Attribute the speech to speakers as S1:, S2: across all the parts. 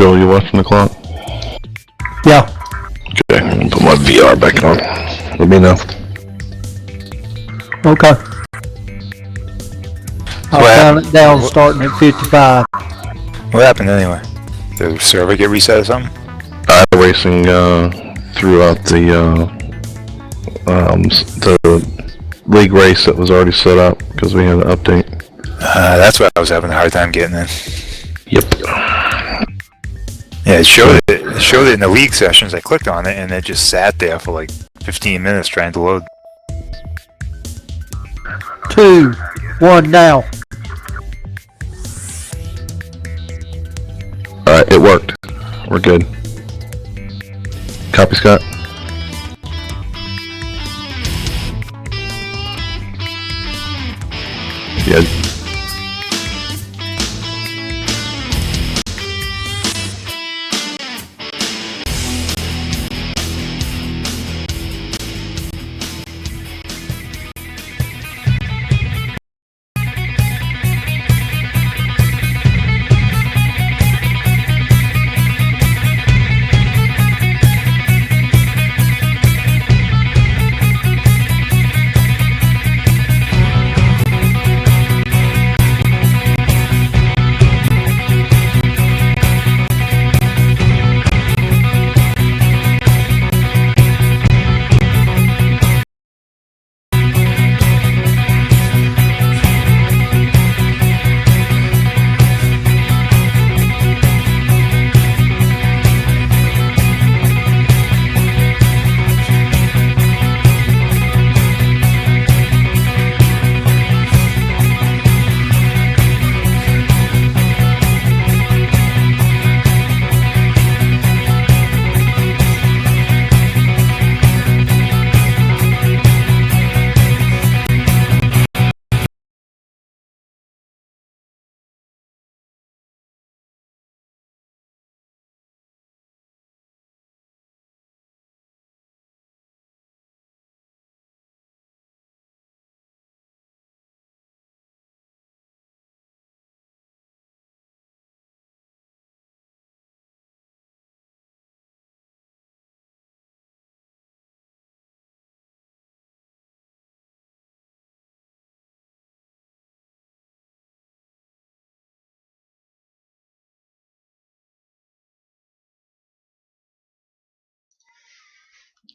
S1: Joel, you watching the clock?
S2: Yeah.
S1: Okay, I'm gonna put my VR back on. Let me know.
S2: Okay. I'll count it down starting at 55.
S3: What happened anyway? Did the server get reset or something?
S1: iRacing throughout the league race that was already set up because we had an update.
S3: That's what I was having a hard time getting in.
S1: Yep.
S3: Yeah, it showed it in the league sessions. I clicked on it and it just sat there for like 15 minutes trying to load.
S2: 2, 1 now.
S1: Alright, it worked. We're good. Copy, Scott? Good.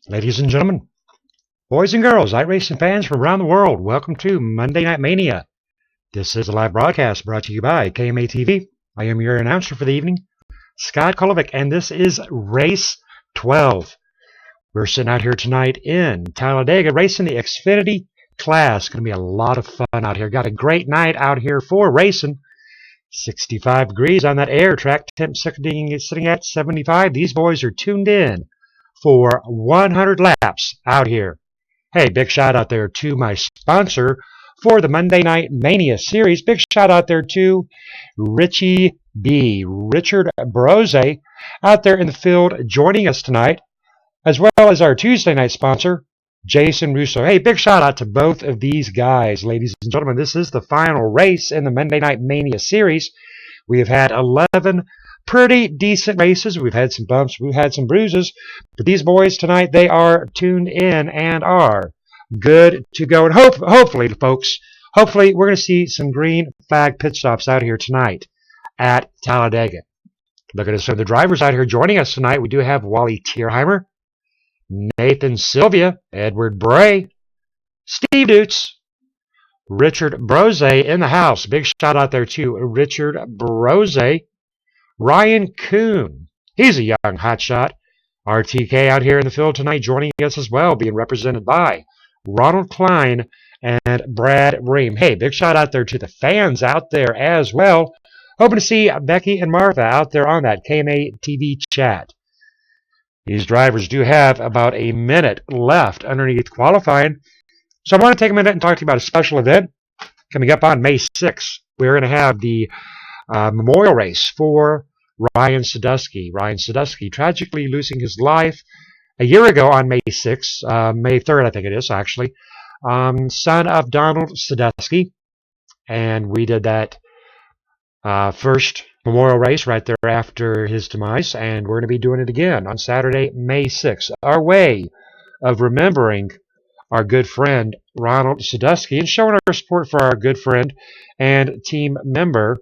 S4: Ladies and gentlemen, boys and girls, iRacing fans from around the world, welcome to Monday Night Mania. This is a live broadcast brought to you by KMA TV. I am your announcer for the evening, Scott Kolovic, and this is Race 12. We're sitting out here tonight in Talladega racing the Xfinity class. Going to be a lot of fun out here. Got a great night out here for racing. 65 degrees on that air track, temp sitting at 75. These boys are tuned in for 100 laps out here. Hey, big shout out there to my sponsor for the Monday Night Mania series. Big shout out there to Richie B. Richard Brose out there in the field joining us tonight, as well as our Tuesday night sponsor, Jason Russo. Hey, big shout out to both of these guys, ladies and gentlemen. This is the final race in the Monday Night Mania series. We have had 11 pretty decent races. We've had some bumps, we've had some bruises, but these boys tonight, they are tuned in and are good to go. And hopefully, folks, hopefully we're going to see some green flag pit stops out here tonight at Talladega. Look at some of the drivers out here joining us tonight. We do have Wally Tierheimer, Nathan Sylvia, Edward Bray, Steve Dutz, Richard Brose in the house. Big shout out there to Richard Brose. Ryan Kuhn, he's a young hotshot. RTK out here in the field tonight joining us as well, being represented by Ronald Klein and Brad Ream. Hey, big shout out there to the fans out there as well. Hoping to see Becky and Martha out there on that KMA TV chat. These drivers do have about a minute left underneath qualifying. So I want to take a minute and talk to you about a special event coming up on May 6th. We're going to have the memorial race for Ryan Sadusky. Ryan Sadusky tragically losing his life a year ago on May 6th, May 3rd, I think it is, actually. Son of Donald Sadusky. And we did that first memorial race right there after his demise, and we're going to be doing it again on Saturday, May 6th. Our way of remembering our good friend Ronald Sadusky and showing our support for our good friend and team member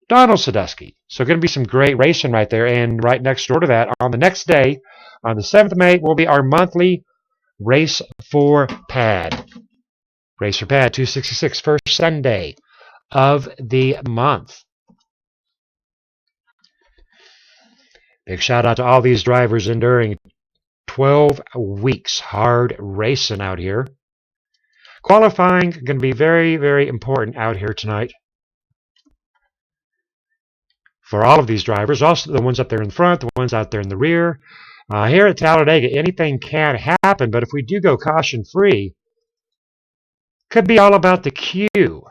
S4: Donald Sadusky. So going to be some great racing right there. And right next door to that, on the next day, on the 7th of May, will be our monthly Race for Pad. Race for Pad 266, first Sunday of the month. Big shout out to all these drivers enduring 12 weeks hard racing out here. Qualifying going to be very, very important out here tonight for all of these drivers, also the ones up there in front, the ones out there in the rear. Here at Talladega, anything can happen, but if we do go caution-free, could be all about the queue.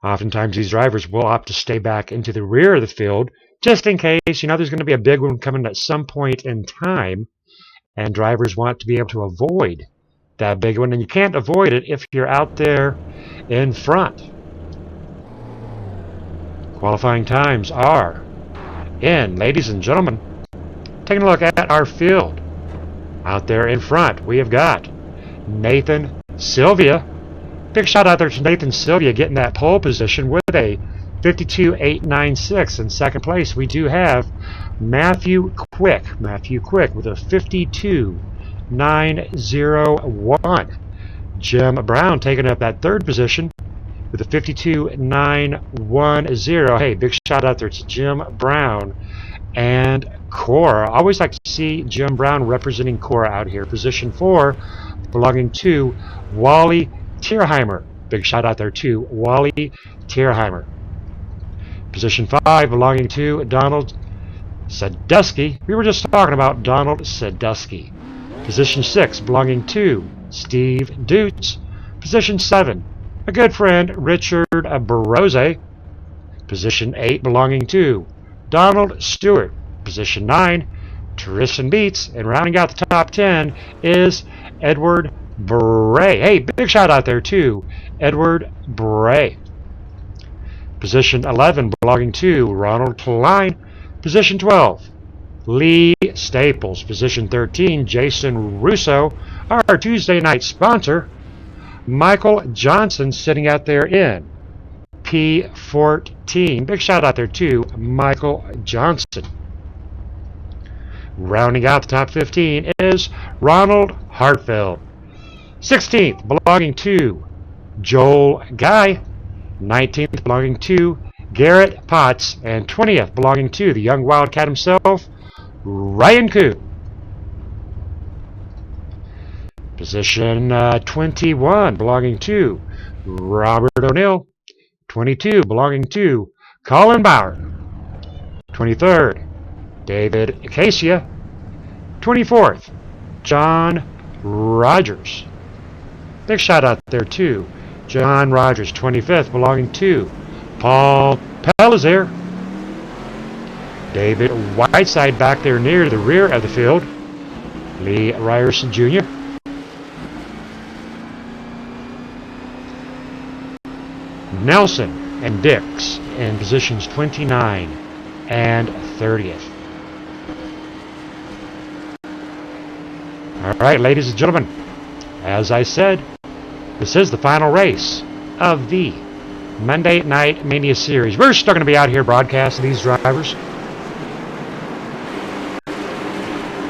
S4: Oftentimes, these drivers will opt to stay back into the rear of the field, just in case, there's going to be a big one coming at some point in time, and drivers want to be able to avoid that big one, and you can't avoid it if you're out there in front. Qualifying times are in, ladies and gentlemen. Taking a look at our field. Out there in front, we have got Nathan Sylvia. Big shout out there to Nathan Sylvia getting that pole position with a 52.896. In second place, we do have Matthew Quick with a 52.901. Jim Brown taking up that third position with a 52.910. Hey, big shout out there to Jim Brown and Cora. I always like to see Jim Brown representing Cora out here. Position 4 belonging to Wally Tierheimer. Big shout out there to Wally Tierheimer. Position 5 belonging to Donald Sadusky. We were just talking about Donald Sadusky. Position 6 belonging to Steve Dutz. Position 7, a good friend, Richard Barose. Position 8 belonging to Donald Stewart. Position 9, Tristan Beats. And rounding out the top 10 is Edward Bray. Hey, big shout out there to Edward Bray. Position 11 belonging to Ronald Klein. Position 12, Lee Staples. Position 13, Jason Russo. Our Tuesday night sponsor, Michael Johnson, sitting out there in P14. Big shout out there to Michael Johnson. Rounding out the top 15 is Ronald Hartfeld. 16th belonging to Joel Guy. 19th belonging to Garrett Potts. And 20th belonging to the young Wildcat himself, Ryan Coon. Position 21 belonging to Robert O'Neill. 22 belonging to Colin Bauer. 23rd, David Acacia. 24th, John Rogers. Big shout out there to John Rogers. 25th belonging to Paul Pellizer. David Whiteside back there near the rear of the field. Lee Ryerson Jr. Nelson and Dix in positions 29 and 30th. All right, ladies and gentlemen, as I said, this is the final race of the Monday Night Mania Series. We're still going to be out here broadcasting these drivers,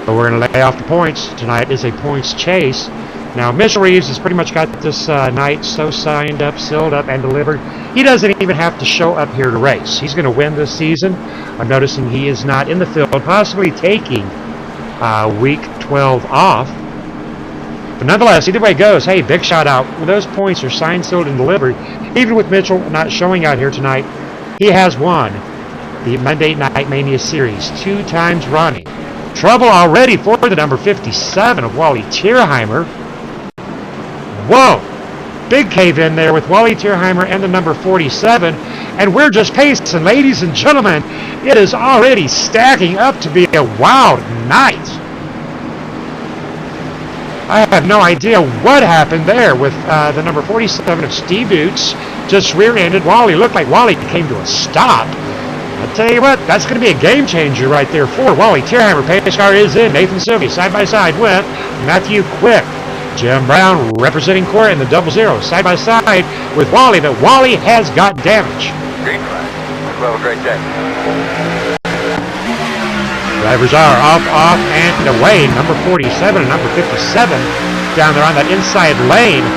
S4: but we're going to lay off the points. Tonight is a points chase. Now, Mitchell Reeves has pretty much got this night so signed up, sealed up, and delivered. He doesn't even have to show up here to race. He's going to win this season. I'm noticing he is not in the field, possibly taking week 12 off. But nonetheless, either way it goes, hey, big shout out. When those points are signed, sealed, and delivered, even with Mitchell not showing out here tonight, he has won the Monday Night Mania Series 2 times running. Trouble already for the number 57 of Wally Tierheimer. Whoa! Big cave in there with Wally Tierheimer and the number 47. And we're just pacing, ladies and gentlemen. It is already stacking up to be a wild night. I have no idea what happened there with the number 47 of Steve Dukes. Just rear-ended Wally. Looked like Wally came to a stop. I'll tell you what, that's going to be a game changer right there for Wally Tierheimer. Pace car is in. Nathan Sylvia side by side with Matthew Quick. Jim Brown representing Cora in the 00 side by side with Wally, but Wally has got damage.
S5: Green flag. Well, have a great day.
S4: Drivers are off, and away. Number 47 and number 57 down there on that inside lane.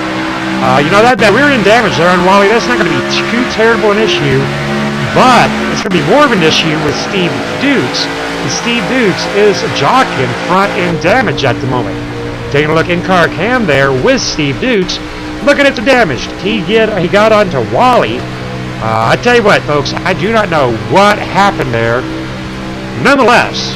S4: You know, that rear-end damage there on Wally, that's not going to be too terrible an issue, but it's going to be more of an issue with Steve Dukes. And Steve Dukes is jockeying front-end damage at the moment. Taking a look in-car cam there with Steve Dukes, looking at the damage. He got onto Wally. I tell you what, folks, I do not know what happened there. Nonetheless,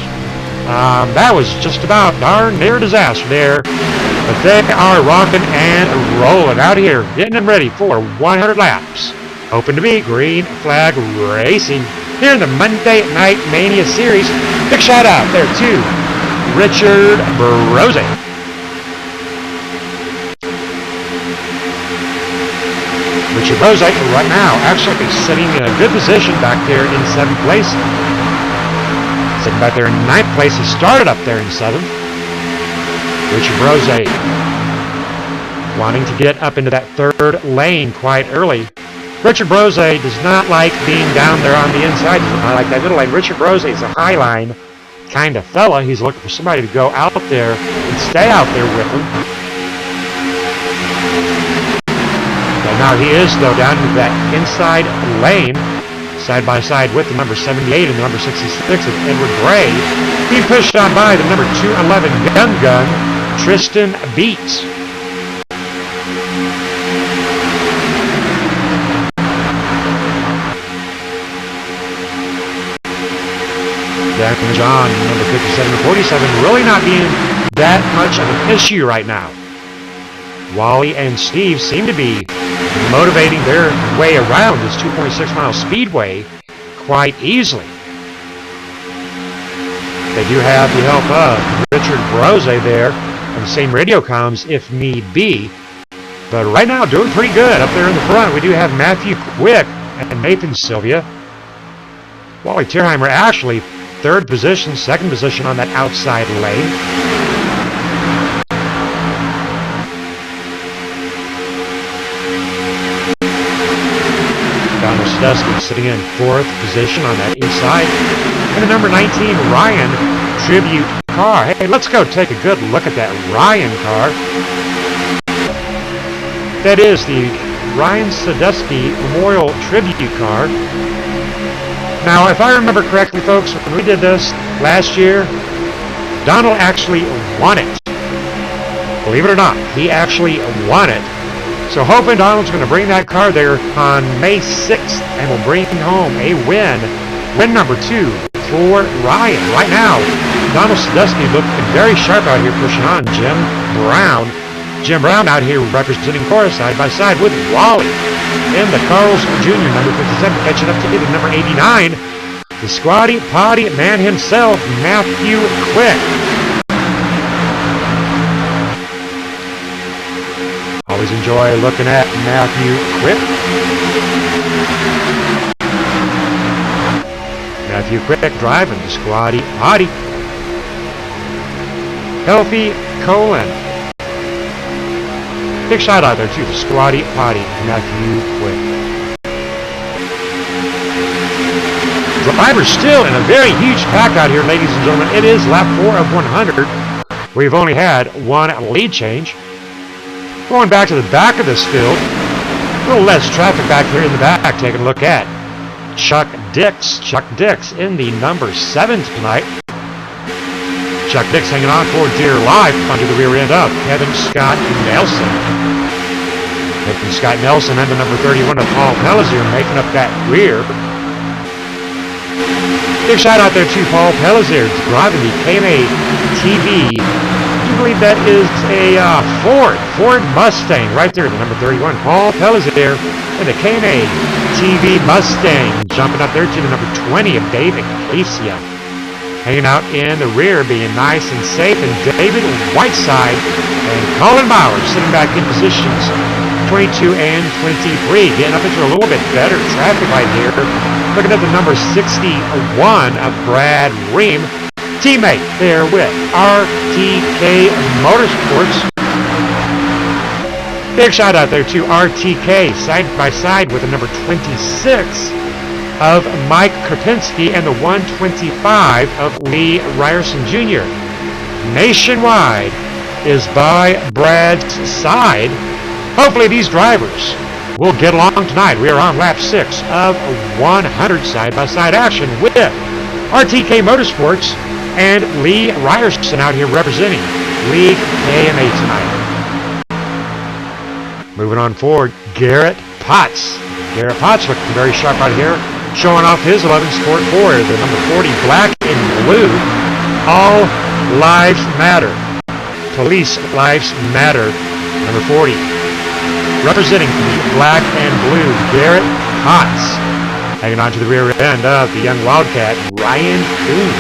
S4: that was just about darn near disaster there. But they are rocking and rolling out here, getting them ready for 100 laps. Open to be Green Flag Racing here in the Monday Night Mania Series. Big shout out there to Richard Brose. Richard Brose right now actually sitting in a good position back there in 7th place. Sitting back there in 9th place. He started up there in 7th. Richard Brose wanting to get up into that 3rd lane quite early. Richard Brose does not like being down there on the inside. He does not like that middle lane. Richard Brose is a high line kind of fella. He's looking for somebody to go out there and stay out there with him. And now he is, though, down to that inside lane, side by side with the number 78 and the number 66 of Edward Gray. Being pushed on by the number 211 Gun, Tristan Beats. Damage on number 57 and 47 really not being that much of an issue right now. Wally and Steve seem to be motivating their way around this 2.6 mile speedway quite easily. They do have the help of Richard Brose there on the same radio comms if need be. But right now doing pretty good up there in the front. We do have Matthew Quick and Nathan Sylvia. Wally Tierheimer actually 3rd position, 2nd position on that outside lane. Donald Sadusky sitting in 4th position on that inside. And the number 19 Ryan Tribute car. Hey, let's go take a good look at that Ryan car. That is the Ryan Sadusky Memorial Tribute car. Now, if I remember correctly, folks, when we did this last year, Donald actually won it. Believe it or not, he actually won it. So hoping Donald's going to bring that car there on May 6th and will bring home a win. Win number 2 for Ryan. Right now, Donald Sadusky looking very sharp out here pushing on Jim Brown. Jim Brown out here representing Cora side by side with Wally. And the Carl's Jr., number 57, catching up to the number 89, the Squatty Potty man himself, Matthew Quick. Always enjoy looking at Matthew Quick. Matthew Quick driving the Squatty Potty. Healthy Colin. Big shout out there, too, to Squatty Potty, Matthew Quick. Drivers still in a very huge pack out here, ladies and gentlemen. It is lap 4 of 100. We've only had one lead change. Going back to the back of this field, a little less traffic back here in the back. Taking a look at Chuck Dix. Chuck Dix in the number 7 tonight. Chuck Dix hanging on for dear life under the rear end of Kevin Scott Nelson. Kevin Scott Nelson and the number 31 of Paul Pellizier making up that rear. Big shout out there to Paul Pellizier driving the KMA TV. I believe that is a Ford Mustang right there, the number 31. Paul Pellizier and the KMA TV Mustang jumping up there to the number 20 of David Casey. hanging out in the rear, being nice and safe, and David Whiteside and Colin Bowers sitting back in positions 22 and 23, getting up into a little bit better traffic light here. Looking at the number 61 of Brad Ream, teammate there with RTK Motorsports. Big shout out there to RTK, side by side with the number 26 of Mike Karpinski and the 125 of Lee Ryerson Jr. Nationwide is by Brad's side. Hopefully these drivers will get along tonight. We are on lap 6 of 100 side-by-side action with RTK Motorsports and Lee Ryerson out here representing League KMA tonight. Moving on forward, Garrett Potts. Garrett Potts looking very sharp out here, showing off his 11 Sport 4, the number 40 black and blue. All lives matter. Police lives matter, number 40. Representing the black and blue, Garrett Potts. Hanging on to the rear end of the young Wildcat, Ryan Kuhn.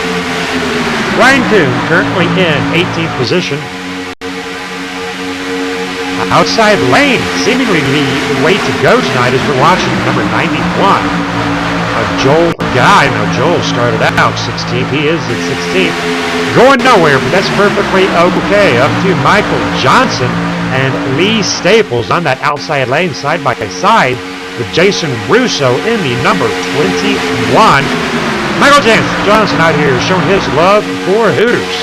S4: Ryan Kuhn currently in 18th position. Outside lane, seemingly the way to go tonight as we're watching number 91 of Joel Guy. Now Joel started out 16th. He is at 16th. Going nowhere, but that's perfectly okay. Up to Michael Johnson and Lee Staples on that outside lane side by side with Jason Russo in the number 21. Michael Johnson out here showing his love for Hooters.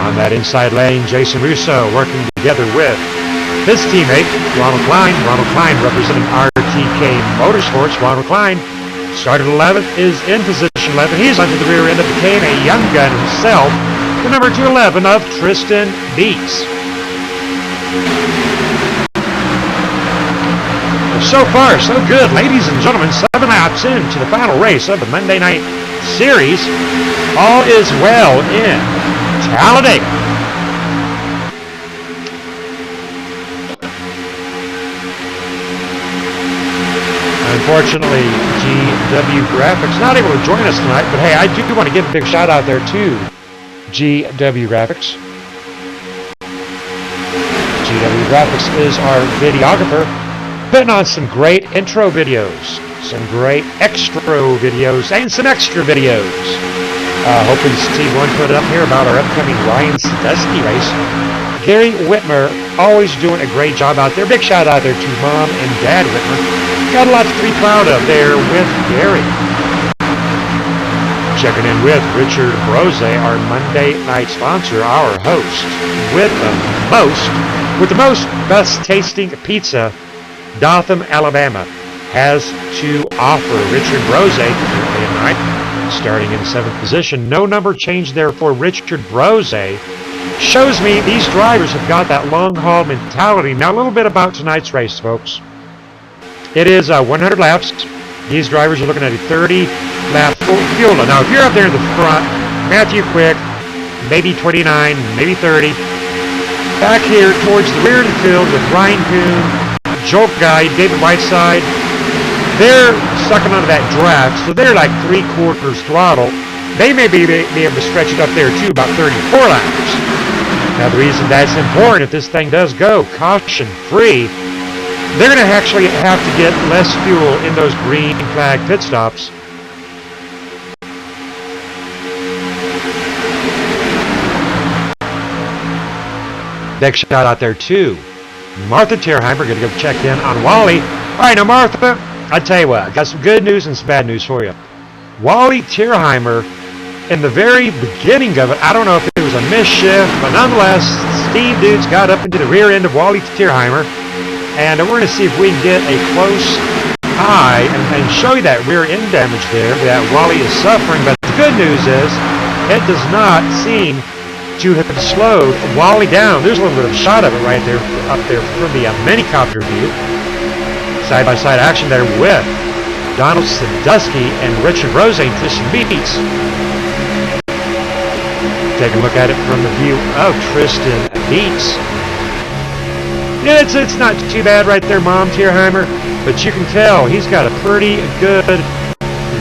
S4: On that inside lane, Jason Russo working together with his teammate, Ronald Klein. Ronald Klein representing RTK Motorsports. Ronald Klein started 11th, is in position 11. He's under the rear end of the KMA young gun himself, the number 211 of Tristan Beats. So far, so good, ladies and gentlemen. 7 laps into the final race of the Monday Night Series. All is well in Talladega. Unfortunately, GW Graphics not able to join us tonight, but hey, I do want to give a big shout out there to GW Graphics. GW Graphics is our videographer, putting on some great intro videos, some great extra videos, and some extra videos. Hopefully Steve One put it up here about our upcoming Ryan Sadusky race. Gary Whitmer always doing a great job out there. Big shout out there to Mom and Dad Whitmer. Got a lot to be proud of there with Gary. Checking in with Richard Brose, our Monday night sponsor, our host, with the most best tasting pizza Dothan, Alabama has to offer. Richard Brose currently in ninth, starting in 7th position. No number change there for Richard Brose. Shows me these drivers have got that long haul mentality. Now a little bit about tonight's race, folks. It is 100 laps. These drivers are looking at a 30 lap fuel. Now if you're up there in the front, Matthew Quick, maybe 29, maybe 30. Back here towards the rear of the field with Ryan Kuhn, Joel Guy, David Whiteside, they're sucking onto that draft, so they're like 3/4 throttle. They may be able to stretch it up there too, about 34 laps. Now the reason that's important, if this thing does go caution free, they're going to actually have to get less fuel in those green flag pit stops. Big shout out there too. Martha Tierheimer, going to go check in on Wally. All right, now Martha, I tell you what, I got some good news and some bad news for you. Wally Tierheimer, in the very beginning of it, I don't know if it was a misshift, but nonetheless, Steve Dudes got up into the rear end of Wally Tierheimer, and we're going to see if we can get a close eye and show you that rear end damage there that Wally is suffering. But the good news is, it does not seem to have slowed Wally down. There's a little bit of a shot of it right there, up there from the minicopter view. Side-by-side action there with Donald Sadusky and Richard Brose and Tristan Beats. Take a look at it from the view of Tristan Beats. It's not too bad right there, Mom Tierheimer, but you can tell he's got a pretty good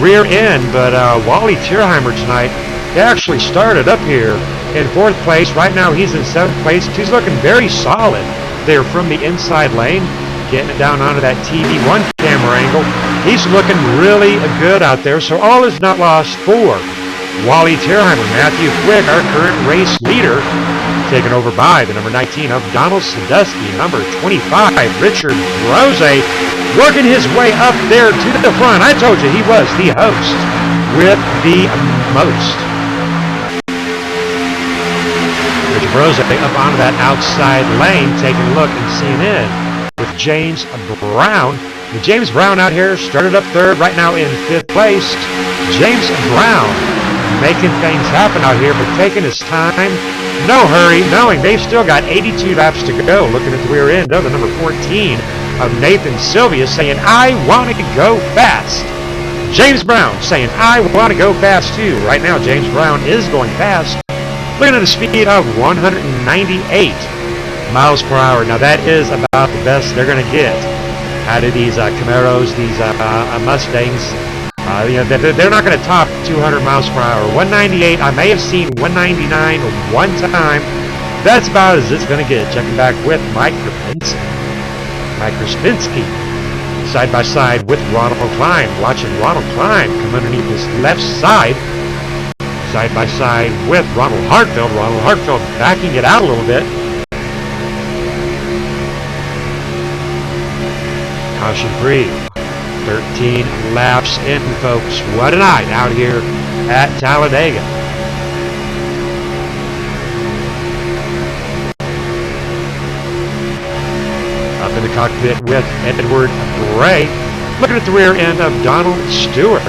S4: rear end. But Wally Tierheimer tonight, he actually started up here in 4th place. Right now he's in 7th place. He's looking very solid there from the inside lane, getting it down onto that TV1 camera angle. He's looking really good out there, so all is not lost for Wally Tierheimer. Matthew Quick, our current race leader, taken over by the number 19 of Donald Sandusky, number 25, Richard Rose, working his way up there to the front. I told you he was the host with the most. Richard Rose up onto that outside lane, taking a look and seeing in with James Brown. And James Brown out here started up 3rd, right now in 5th place. James Brown making things happen out here, but taking his time. No hurry, knowing they've still got 82 laps to go. Looking at the rear end of the number 14 of Nathan Sylvia, saying, I want to go fast. James Brown saying, I want to go fast too. Right now, James Brown is going fast. Looking at a speed of 198 miles per hour. Now that is about the best they're going to get out of these Camaros, these Mustangs. They're not going to top 200 miles per hour. 198, I may have seen 199 one time. That's about as it's going to get. Checking back with Mike Krapinski. Mike Krapinski, side by side with Ronald Klein. Watching Ronald Klein come underneath his left side. Side by side with Ronald Hartfield. Ronald Hartfield backing it out a little bit. Caution free. 13 laps in, folks. What a night out here at Talladega. Up in the cockpit with Edward Bray. Looking at the rear end of Donald Stewart.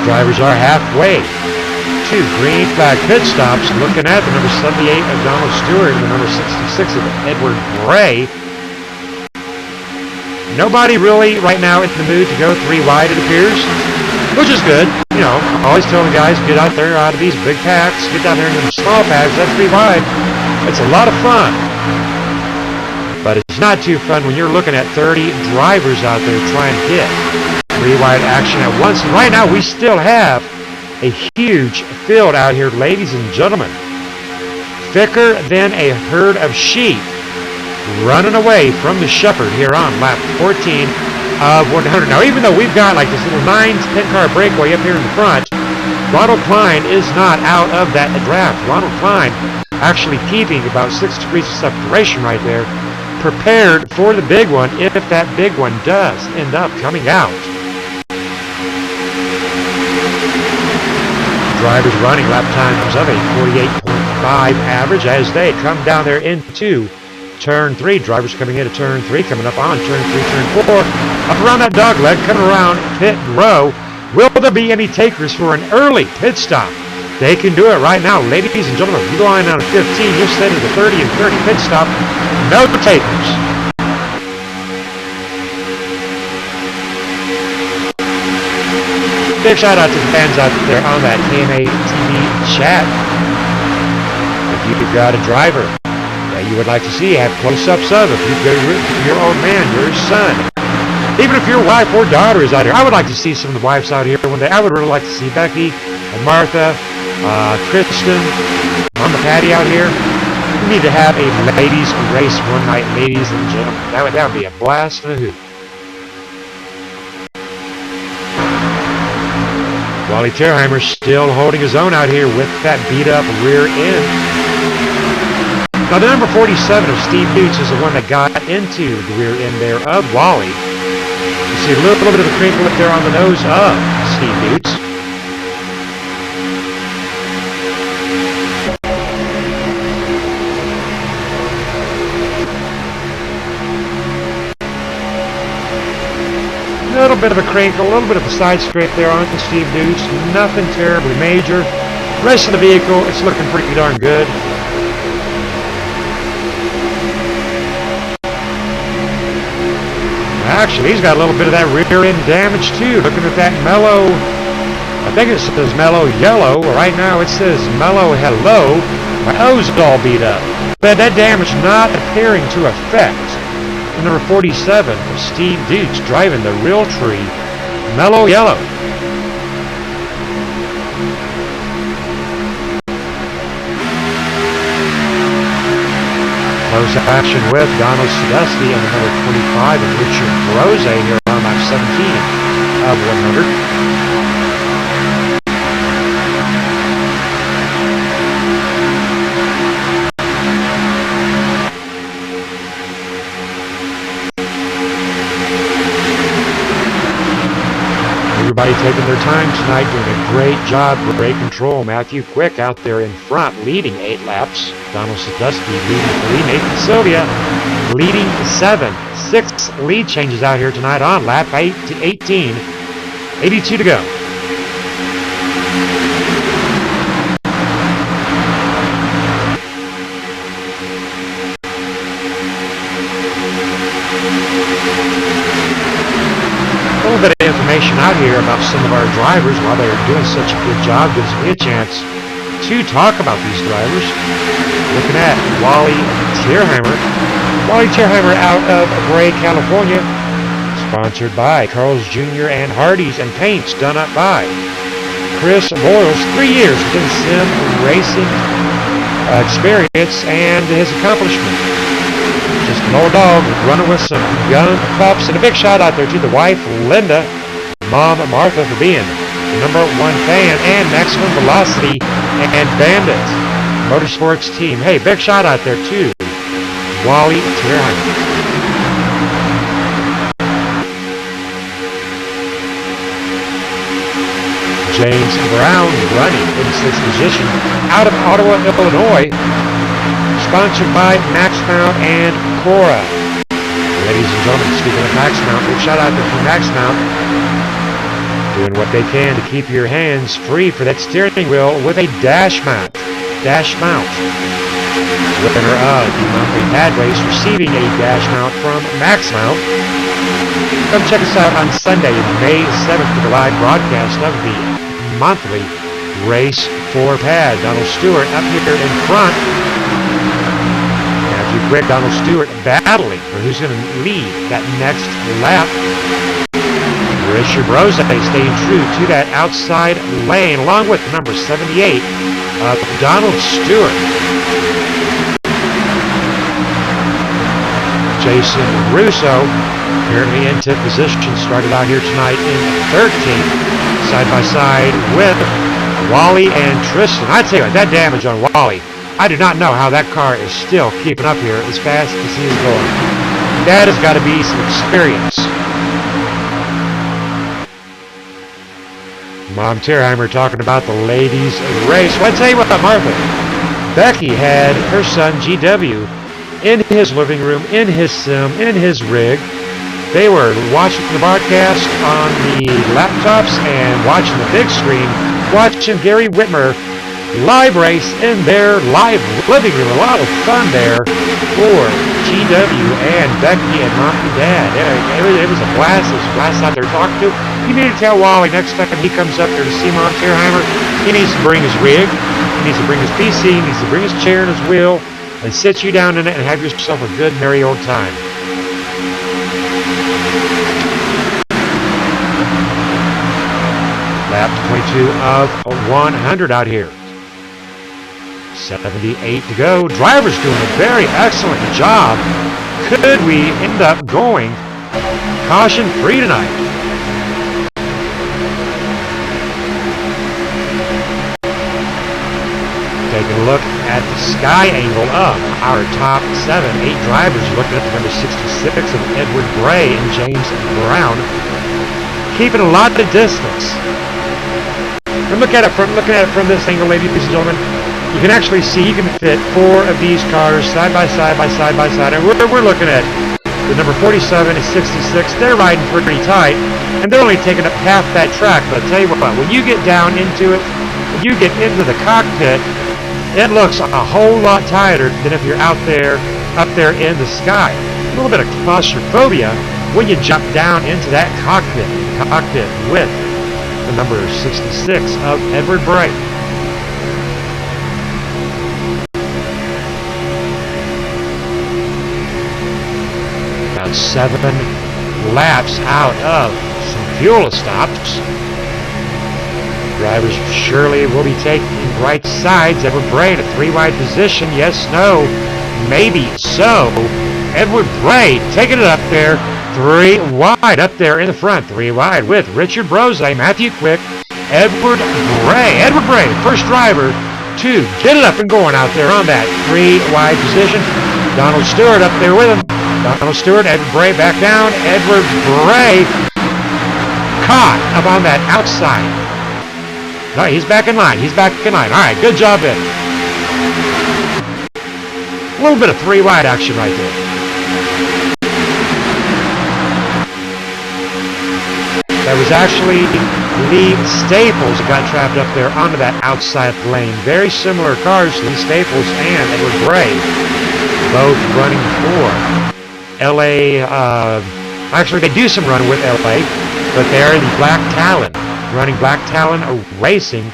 S4: Drivers are halfway to green flag pit stops. Looking at the number 78 of Donald Stewart and the number 66 of Edward Bray. Nobody really right now in the mood to go 3 wide, it appears, which is good. You know, always telling guys, get out there out of these big packs, get down there into the small packs. That's 3 wide. It's a lot of fun. But it's not too fun when you're looking at 30 drivers out there trying to get 3 wide action at once. And right now we still have a huge field out here, ladies and gentlemen. Thicker than a herd of sheep running away from the shepherd here on lap 14 of 100. Now, even though we've got like this little 9-10 car breakaway up here in the front, Ronald Klein is not out of that draft. Ronald Klein actually keeping about 6 degrees of separation right there, prepared for the big one if that big one does end up coming out. Drivers running lap times of a 48.5 average as they come down there into turn 3. Drivers coming into turn 3, coming up on turn 3, turn 4. Up around that dog leg, coming around pit row. Will there be any takers for an early pit stop? They can do it right now. Ladies and gentlemen, you go on down to 15, you're setting the 30 and 30 pit stop. No takers. Big shout out to the fans out there on that KMA TV chat. If you've got a driver that you would like to see, have close-ups of, if you've got your old man, your son, even if your wife or daughter is out here, I would like to see some of the wives out here one day. I would really like to see Becky and Martha, Kristen, Mama Patty out here. We need to have a ladies race one night, ladies and gentlemen. That would be a blast and a hoot. Wally Tierheimer still holding his own out here with that beat-up rear end. Now, the number 47 of Steve Dutz is the one that got into the rear end there of Wally. You see a little bit of a crinkle up there on the nose of Steve Dutz. A little bit of a crinkle, a little bit of a side scrape there on Steve Dutz. Nothing terribly major. The rest of the vehicle, it's looking pretty darn good. Actually, he's got a little bit of that rear end damage too. Looking at that mellow, I think it says mellow yellow. Right now it says mellow hello. My O's all beat up. But that damage not appearing to affect number 47, Steve Dukes, driving the Realtree mellow yellow. Close action with Donald Sadusky and the number 25 of Richard Brose here on lap 17 of 100. Everybody taking their time tonight, doing a great job. Great control. Matthew Quick out there in front, leading 8 laps. Donald Sadusky leading 3. Nathan Sylvia leading 7. 6 lead changes out here tonight on lap 8 to 18. 82 to go. A little bit of information out here about some of our drivers. While they're doing such a good job, gives me a chance to talk about these drivers. Looking at Wally Tierheimer. Wally Tierheimer out of Bray, California. Sponsored by Carl's Jr. and Hardee's and Paints, done up by Chris Boyles. 3 years within sim racing experience and his accomplishment. Just an old dog running with some young pups. And a big shout out there to the wife, Linda, mom, Martha, for being the #1 fan and Maximum Velocity and Bandit Motorsports team. Hey, big shout out there to Wally Tierheimer. James Brown running in 6th position out of Ottawa, Illinois. Sponsored by Max Mount and Cora. Ladies and gentlemen, speaking of Max Mount, big shout out there to Max Mount. Doing what they can to keep your hands free for that steering wheel with a dash mount. Dash mount. Winner of the monthly pad race receiving a dash mount from Max Mount. Come check us out on Sunday, May 7th for the live broadcast of the monthly race for pad. Donald Stewart up here in front. Quick, Donald Stewart battling for who's going to lead that next lap. Richard Brose staying true to that outside lane, along with number 78 of Donald Stewart. Jason Russo apparently into position, started out here tonight in 13th, side by side with Wally and Tristan. I tell you what, that damage on Wally, I do not know how that car is still keeping up here as fast as he is going. That has got to be some experience. Mom Tierheimer talking about the ladies' race. Well, I tell you what, Martha, Becky had her son GW in his living room, in his sim, in his rig. They were watching the broadcast on the laptops and watching the big screen, watching Gary Whitmer live race in their live living room. A lot of fun there for GW and Becky and Mom and Dad. It was a blast. It was a blast out there talking to. You need to tell Wally next time he comes up there to see Mom Tierheimer, he needs to bring his rig, he needs to bring his PC, he needs to bring his chair and his wheel, and sit you down in it and have yourself a good, merry old time. Lap 22 of 100 out here. 78 to go. Driver's doing a very excellent job. Could we end up going caution free tonight? Taking a look at the sky angle of our top 7, 8 drivers. Looking at the number 66 of Edward Bray and James Brown. Keeping a lot of distance. And looking at it from this angle, ladies and gentlemen, you can actually see, you can fit 4 of these cars side by side by side by side. And we're looking at the number 47 and 66. They're riding pretty tight, and they're only taking up half that track. But I'll tell you what, when you get down into it, when you get into the cockpit, it looks a whole lot tighter than if you're out there, up there in the sky. A little bit of claustrophobia when you jump down into that cockpit with the number 66 of Edward Bray. About 7 laps out of some fuel stops. Drivers surely will be taking right sides. Edward Bray in a 3-wide position. Yes, no, maybe so. Edward Bray taking it up there. 3 wide up there in the front. 3 wide with Richard Brose, Matthew Quick, Edward Bray. Edward Bray, first driver to get it up and going out there on that 3-wide position. Donald Stewart up there with him. Donald Stewart, Edward Bray back down. Edward Bray caught up on that outside. No, he's back in line. He's back in line. All right, good job, Ed. A little bit of 3-wide action right there. That was actually Lee Staples that got trapped up there onto that outside lane. Very similar cars, Lee Staples and Edward Bray, both running for LA. Actually, they do some running with LA, but they're in the Black Talon. Running Black Talon Racing.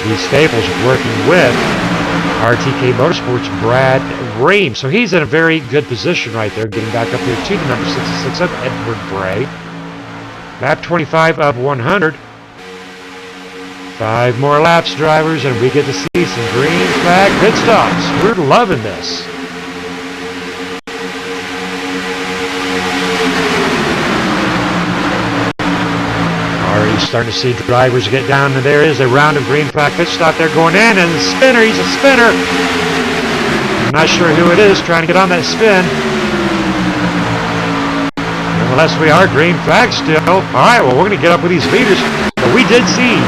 S4: These Staples working with RTK Motorsports Brad Ream. So he's in a very good position right there, getting back up there to the number 66 of Edward Bray. Lap 25 of 100. 5 more laps, drivers, and we get to see some green flag pit stops. We're loving this. Already starting to see drivers get down, and there is a round of green flag pit stop there going in, and the spinner, he's a spinner. I'm not sure who it is trying to get on that spin. Nevertheless, we are green flag still. All right, well, we're going to get up with these leaders. But we did see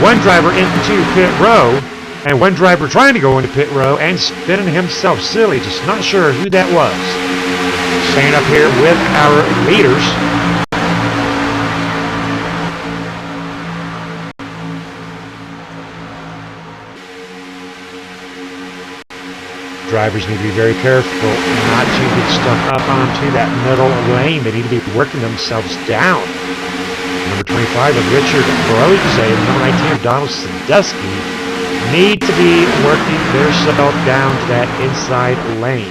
S4: one driver into pit row, and one driver trying to go into pit row and spinning himself silly. Just not sure who that was. Staying up here with our leaders. Drivers need to be very careful not to get stuck up onto that middle lane. They need to be working themselves down. Number 25 of Richard Brose and number 19 of Donald Sadusky need to be working themselves down to that inside lane.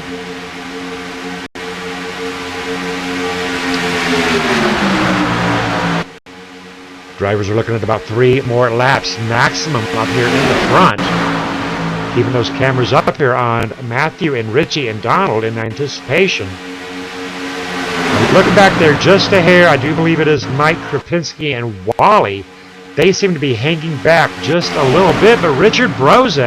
S4: Drivers are looking at about 3 more laps maximum up here in the front. Keeping those cameras up here on Matthew and Richie and Donald in anticipation. Looking back there just a hair, I do believe it is Mike Krapinski and Wally. They seem to be hanging back just a little bit, but Richard Brose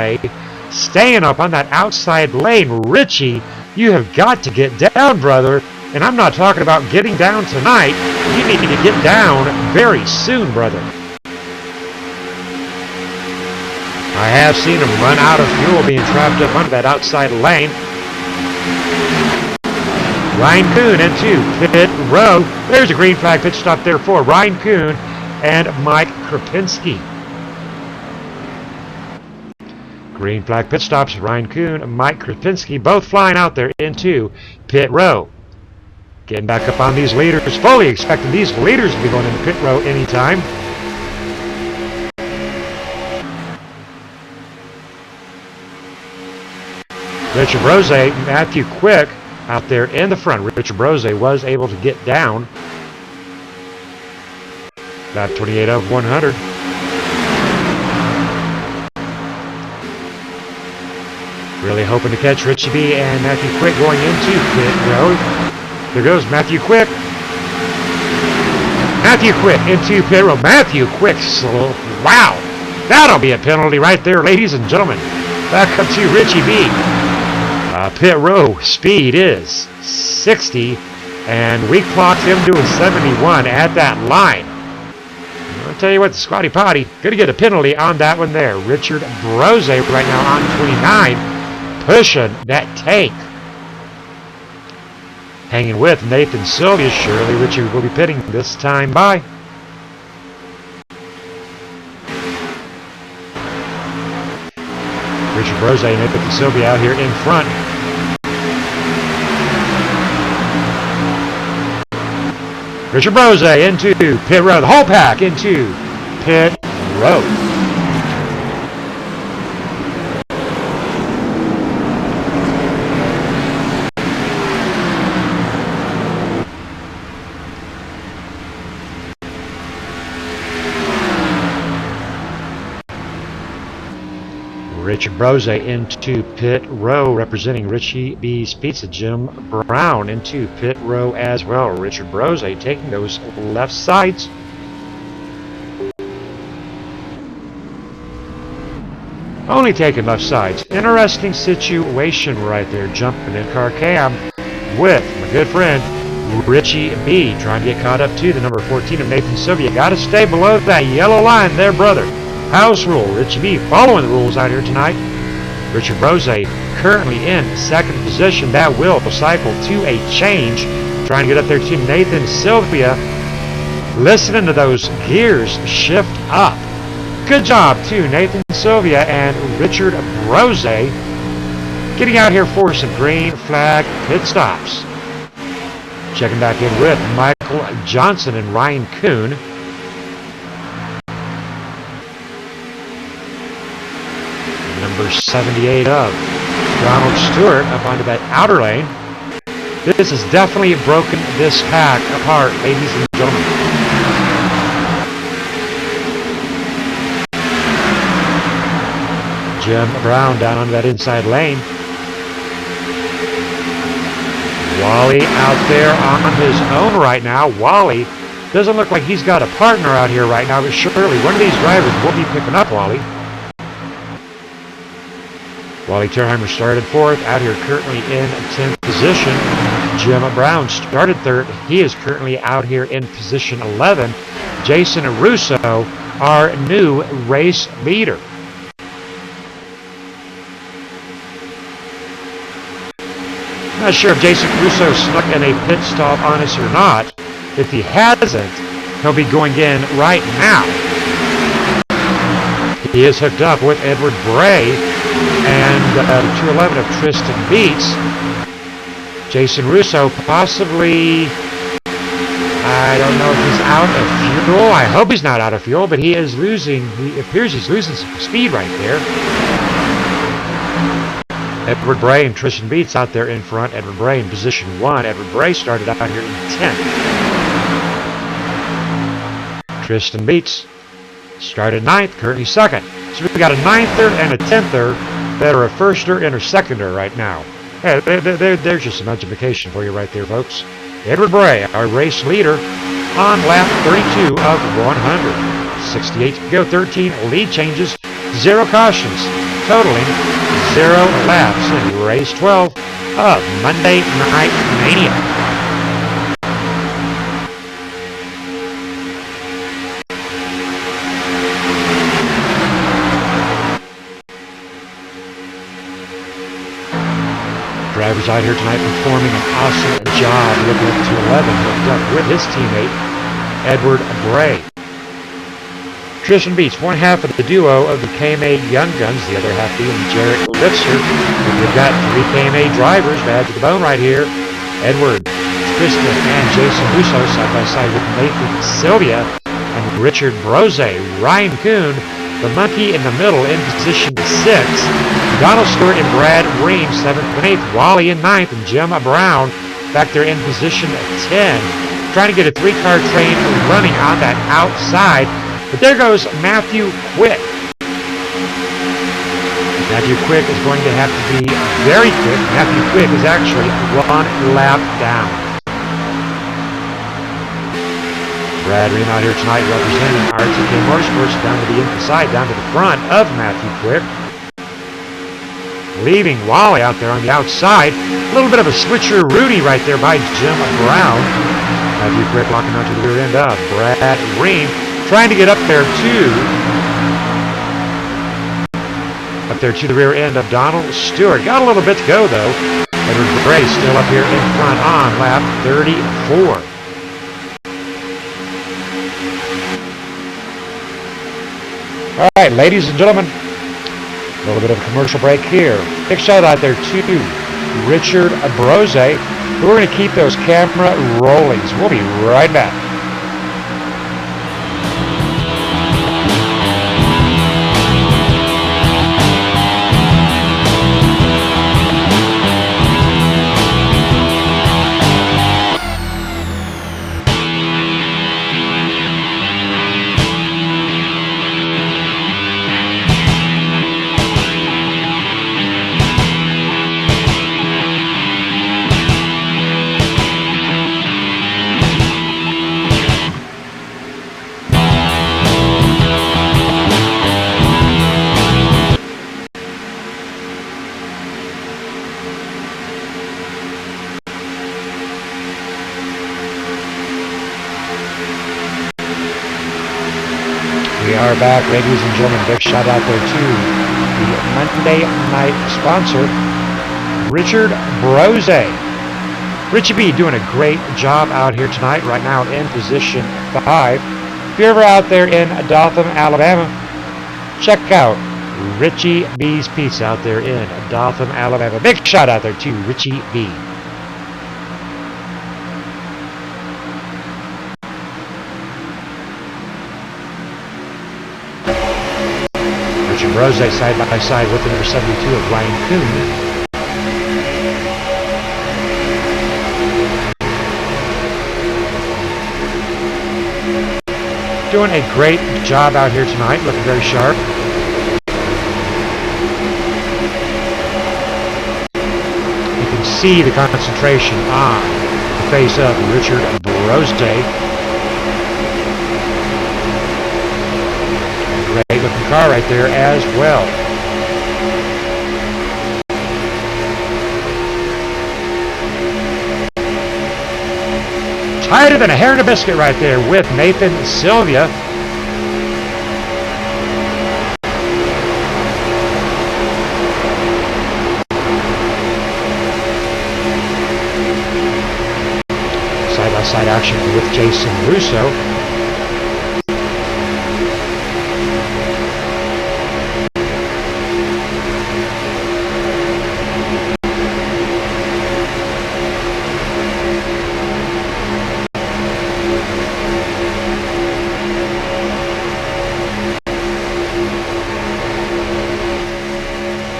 S4: staying up on that outside lane. Richie, you have got to get down, brother. And I'm not talking about getting down tonight. You need to get down very soon, brother. I have seen him run out of fuel being trapped up under that outside lane. Ryan Kuhn into pit row. There's a green flag pit stop there for Ryan Kuhn and Mike Krapinski. Green flag pit stops, Ryan Kuhn and Mike Krapinski both flying out there into pit row. Getting back up on these leaders. Fully expecting these leaders to be going into pit row anytime. Richard Brose, Matthew Quick out there in the front. Richard Brose was able to get down. Lap 28 of 100. Really hoping to catch Richie B and Matthew Quick going into pit row. There goes Matthew Quick. Matthew Quick into pit row. Matthew Quick slow. Wow. That'll be a penalty right there, ladies and gentlemen. Back up to Richie B. Pit row speed is 60, and we clocked him doing 71 at that line. I'll tell you what, Squatty Potty, gonna get a penalty on that one there. Richard Brose right now on 29, pushing that tank. Hanging with Nathan Sylvia. Surely Richard will be pitting this time by. Richard Brose and Nathan Sylvia out here in front. Richard Brose into pit road. The whole pack into pit road. Richard Brose into pit row, representing Richie B's Pizza. Jim Brown into pit row as well. Richard Brose taking those left sides. Only taking left sides. Interesting situation right there. Jumping in car cam with my good friend Richie B. Trying to get caught up to the number 14 of Nathan Sylvia. Got to stay below that yellow line there, brother. House rule. Richie B following the rules out here tonight. Richard Brose currently in second position. That will cycle to a change. Trying to get up there to Nathan Sylvia. Listening to those gears shift up. Good job to Nathan Sylvia and Richard Brose. Getting out here for some green flag pit stops. Checking back in with Michael Johnson and Ryan Kuhn. Number 78 of Donald Stewart up onto that outer lane. This has definitely broken this pack apart, ladies and gentlemen. Jim Brown down on that inside lane. Wally out there on his own right now. Wally doesn't look like he's got a partner out here right now, but surely one of these drivers will be picking up Wally. Wally Terheimer started fourth, out here currently in 10th position. Jim Brown started third. He is currently out here in position 11. Jason Russo, our new race leader. Not sure if Jason Russo snuck in a pit stop on us or not. If he hasn't, he'll be going in right now. He is hooked up with Edward Bray and 211 of Tristan Beats. Jason Russo possibly, I don't know if he's out of fuel. I hope he's not out of fuel, but he is losing, he appears he's losing some speed right there. Edward Bray and Tristan Beats out there in front. Edward Bray in position 1. Edward Bray started out here in 10th. Tristan Beats started 9th, currently 2nd. So we've got a 9ther and a 10ther that are a 1ster and a 2nder right now. Yeah, there's just some education for you right there, folks. Edward Bray, our race leader, on lap 32 of 100. 68 to go, 13 lead changes, 0 cautions, totaling 0 laps in race 12 of Monday Night Mania. Drivers out here tonight performing an awesome job. Looking up to 11, hooked up with his teammate, Edward Bray. Tristan Beats, one half of the duo of the KMA Young Guns, the other half being Jarrett Lipster. We've got 3 KMA drivers, bad to the bone right here. Edward, Tristan, and Jason Russo side by side with Nathan Sylvia and Richard Brose. Ryan Kuhn, the monkey in the middle, in position 6. Donald Stewart and Brad Ream, 7th and 8th. Wally in 9th, and Jim Brown back there in position 10. Trying to get a 3-car train running on that outside. But there goes Matthew Quick. Matthew Quick is going to have to be very quick. Matthew Quick is actually 1 lap down. Brad Ream out here tonight representing RTK Motorsports down to the inside, down to the front of Matthew Quick. Leaving Wally out there on the outside. A little bit of a switcheroo right there by Jim Brown. Matthew Quick locking onto the rear end of Brad Ream. Trying to get up there to the rear end of Donald Stewart. Got a little bit to go though. Edward Bray still up here in front on lap 34. All right, ladies and gentlemen, a little bit of a commercial break here. Big shout out there to Richard Brose, who are going to keep those camera rolling. So we'll be right back. We are back, ladies and gentlemen. Big shout out there to the Monday night sponsor, Richard Brose. Richie B doing a great job out here tonight, right now in position 5. If you're ever out there in Dothan, Alabama, check out Richie B's Pizza out there in Dothan, Alabama. Big shout out there to Richie B. Richard Brose side by side with the number 72 of Ryan Kuhn. Doing a great job out here tonight, looking very sharp. You can see the concentration on the face of Richard Brose. Great looking car right there as well. Tighter than a hair in a biscuit right there with Nathan Sylvia. Side-by-side action with Jason Russo.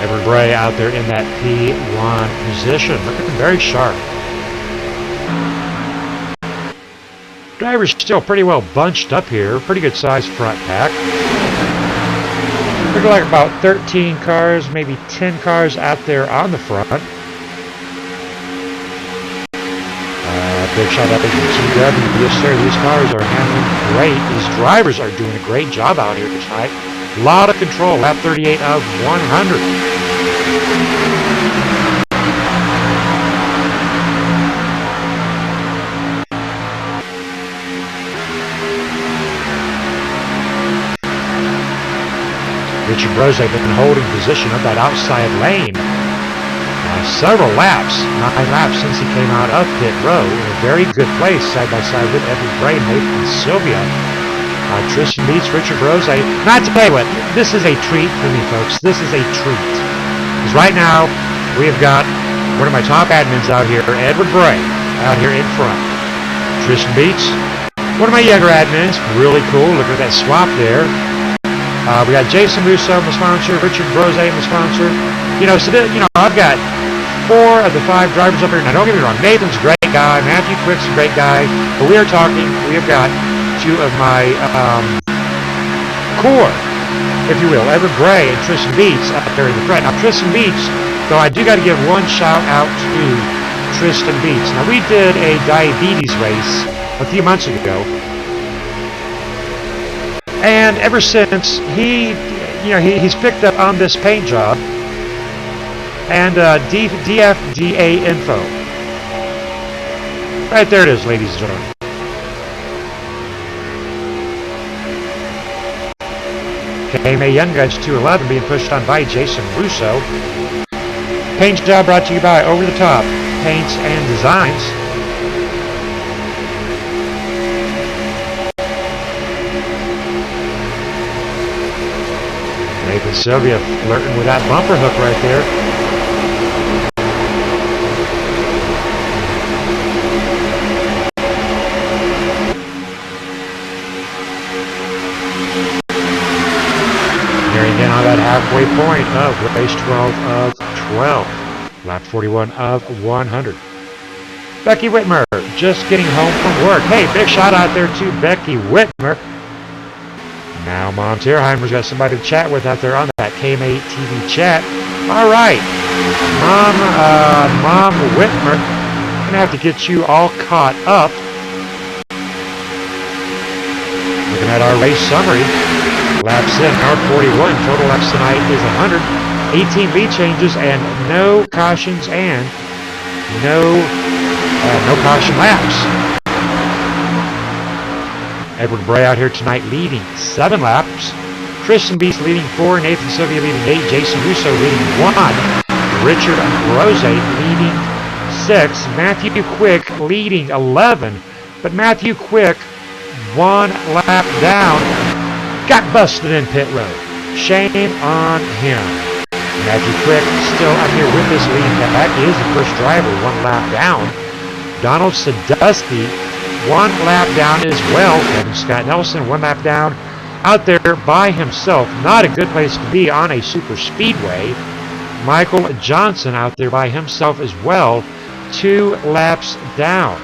S4: Edward Bray out there in that P1 position, looking very sharp. Driver's still pretty well bunched up here, pretty good sized front pack. Looking like about 13 cars, maybe 10 cars out there on the front. Big shout out to GW. Yes sir, these cars are handling great. These drivers are doing a great job out here tonight. A lot of control, lap 38 of 100. Richard Brose has been holding position of that outside lane several laps, 9 laps since he came out of pit row, in a very good place side by side with Edward Bray, Nathan Sylvia. Tristan beats Richard Brose. Not to tell you what, this is a treat for me, folks. This is a treat. Because right now, we have got one of my top admins out here, Edward Bray, out here in front. Tristan beats one of my younger admins, really cool. Look at that swap there. We got Jason Russo, my sponsor, Richard Brose, my sponsor. I've got 4 of the 5 drivers up here. Now, don't get me wrong, Nathan's a great guy, Matthew Quick's a great guy, but we have got 2 of my core, if you will, Edward Bray and Tristan Beats up there in the front. Now, Tristan Beats, though, I do got to give one shout out to Tristan Beats. Now, we did a diabetes race a few months ago, and ever since he's picked up on this paint job and DFDA info. Right there it is, ladies and gentlemen. KMA Young Guns 211 being pushed on by Jason Russo. Paint job brought to you by Over the Top Paints and Designs. Nathan Sylvia flirting with that bumper hook right there. halfway point of race 12 of 12. Lap 41 of 100. Becky Whitmer just getting home from work. Hey, big shout out there to Becky Whitmer. Now Mom Tierheimer's got somebody to chat with out there on that KMA TV chat. All right, Mom Whitmer, gonna have to get you all caught up. Looking at our race summary, laps in, hour 41. Total laps tonight is 100. 18 lead changes and no cautions and no caution laps. Edward Bray out here tonight leading 7 laps. Tristan Beast leading 4. Nathan Sylvia leading 8. Jason Russo leading 1. Richard Rose leading 6. Matthew Quick leading 11. But Matthew Quick, 1 lap down, got busted in pit road. Shame on him. Matthew Quick still up here with this lead back. He is the first driver, 1 lap down. Donald Sadusky, 1 lap down as well. Kevin Scott Nelson, 1 lap down. Out there by himself. Not a good place to be on a super speedway. Michael Johnson out there by himself as well. 2 laps down.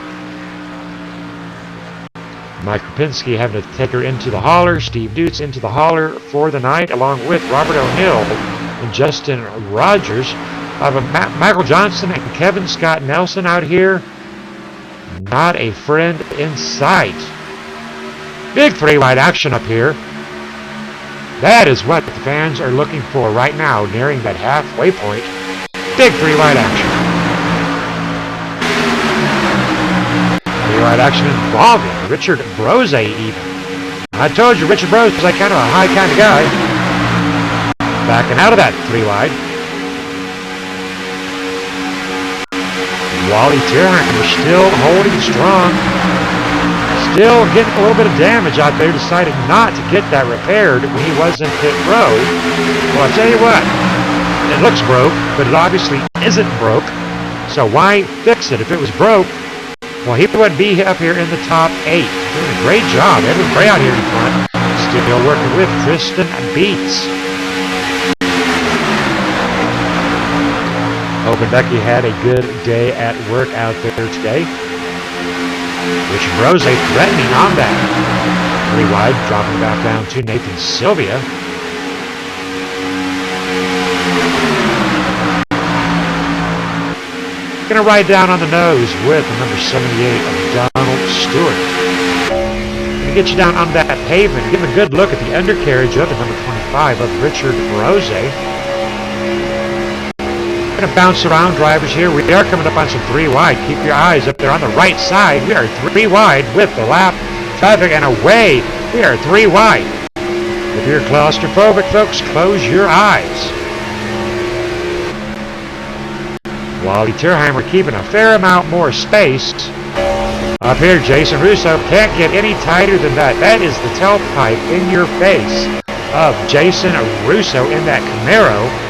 S4: Mike Rapinski having to take her into the hauler. Steve Dutz into the hauler for the night, along with Robert O'Neill and Justin Rogers. Michael Johnson and Kevin Scott Nelson out here. Not a friend in sight. Big 3-wide action up here. That is what the fans are looking for right now, nearing that halfway point. Big 3-wide action. 3-wide action involving Richard Brose even. I told you, Richard Brose is like kind of a high kind of guy. Backing out of that 3-wide. Wally Tierheimer still holding strong. Still getting a little bit of damage out there. Decided not to get that repaired when he was in pit road. Well, I'll tell you what. It looks broke, but it obviously isn't broke. So why fix it? If it was broke, well, he wouldn't be up here in the top 8. Doing a great job. Edward Bray out here in front. Still working with Tristan Beats. Hoping Becky had a good day at work out there today. Richard Brose threatening on that 3-wide, dropping back down to Nathan Sylvia. Gonna ride down on the nose with the number 78 of Donald Stewart. Gonna get you down on that pavement, give a good look at the undercarriage of the number 25 of Richard Brose. Gonna bounce around drivers here. We are coming up on some 3-wide. Keep your eyes up there on the right side. We are 3-wide with the lap traffic, and away. We are 3-wide. If you're claustrophobic, folks, close your eyes. Wally Tierheimer keeping a fair amount more space. Up here, Jason Russo can't get any tighter than that. That is the tailpipe in your face of Jason Russo in that Camaro.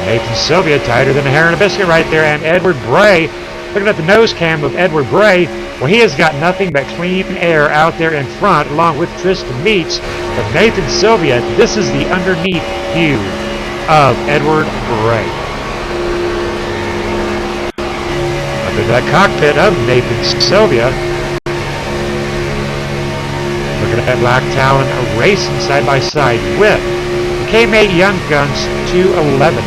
S4: Nathan Sylvia tighter than a hair in a biscuit right there. And Edward Bray, looking at the nose cam of Edward Bray, well, he has got nothing but clean air out there in front, along with Tristan Meats. But Nathan Sylvia, this is the underneath view of Edward Bray. Up in that cockpit of Nathan Sylvia. Looking at Black Talon racing side by side with KMA Young Guns 211.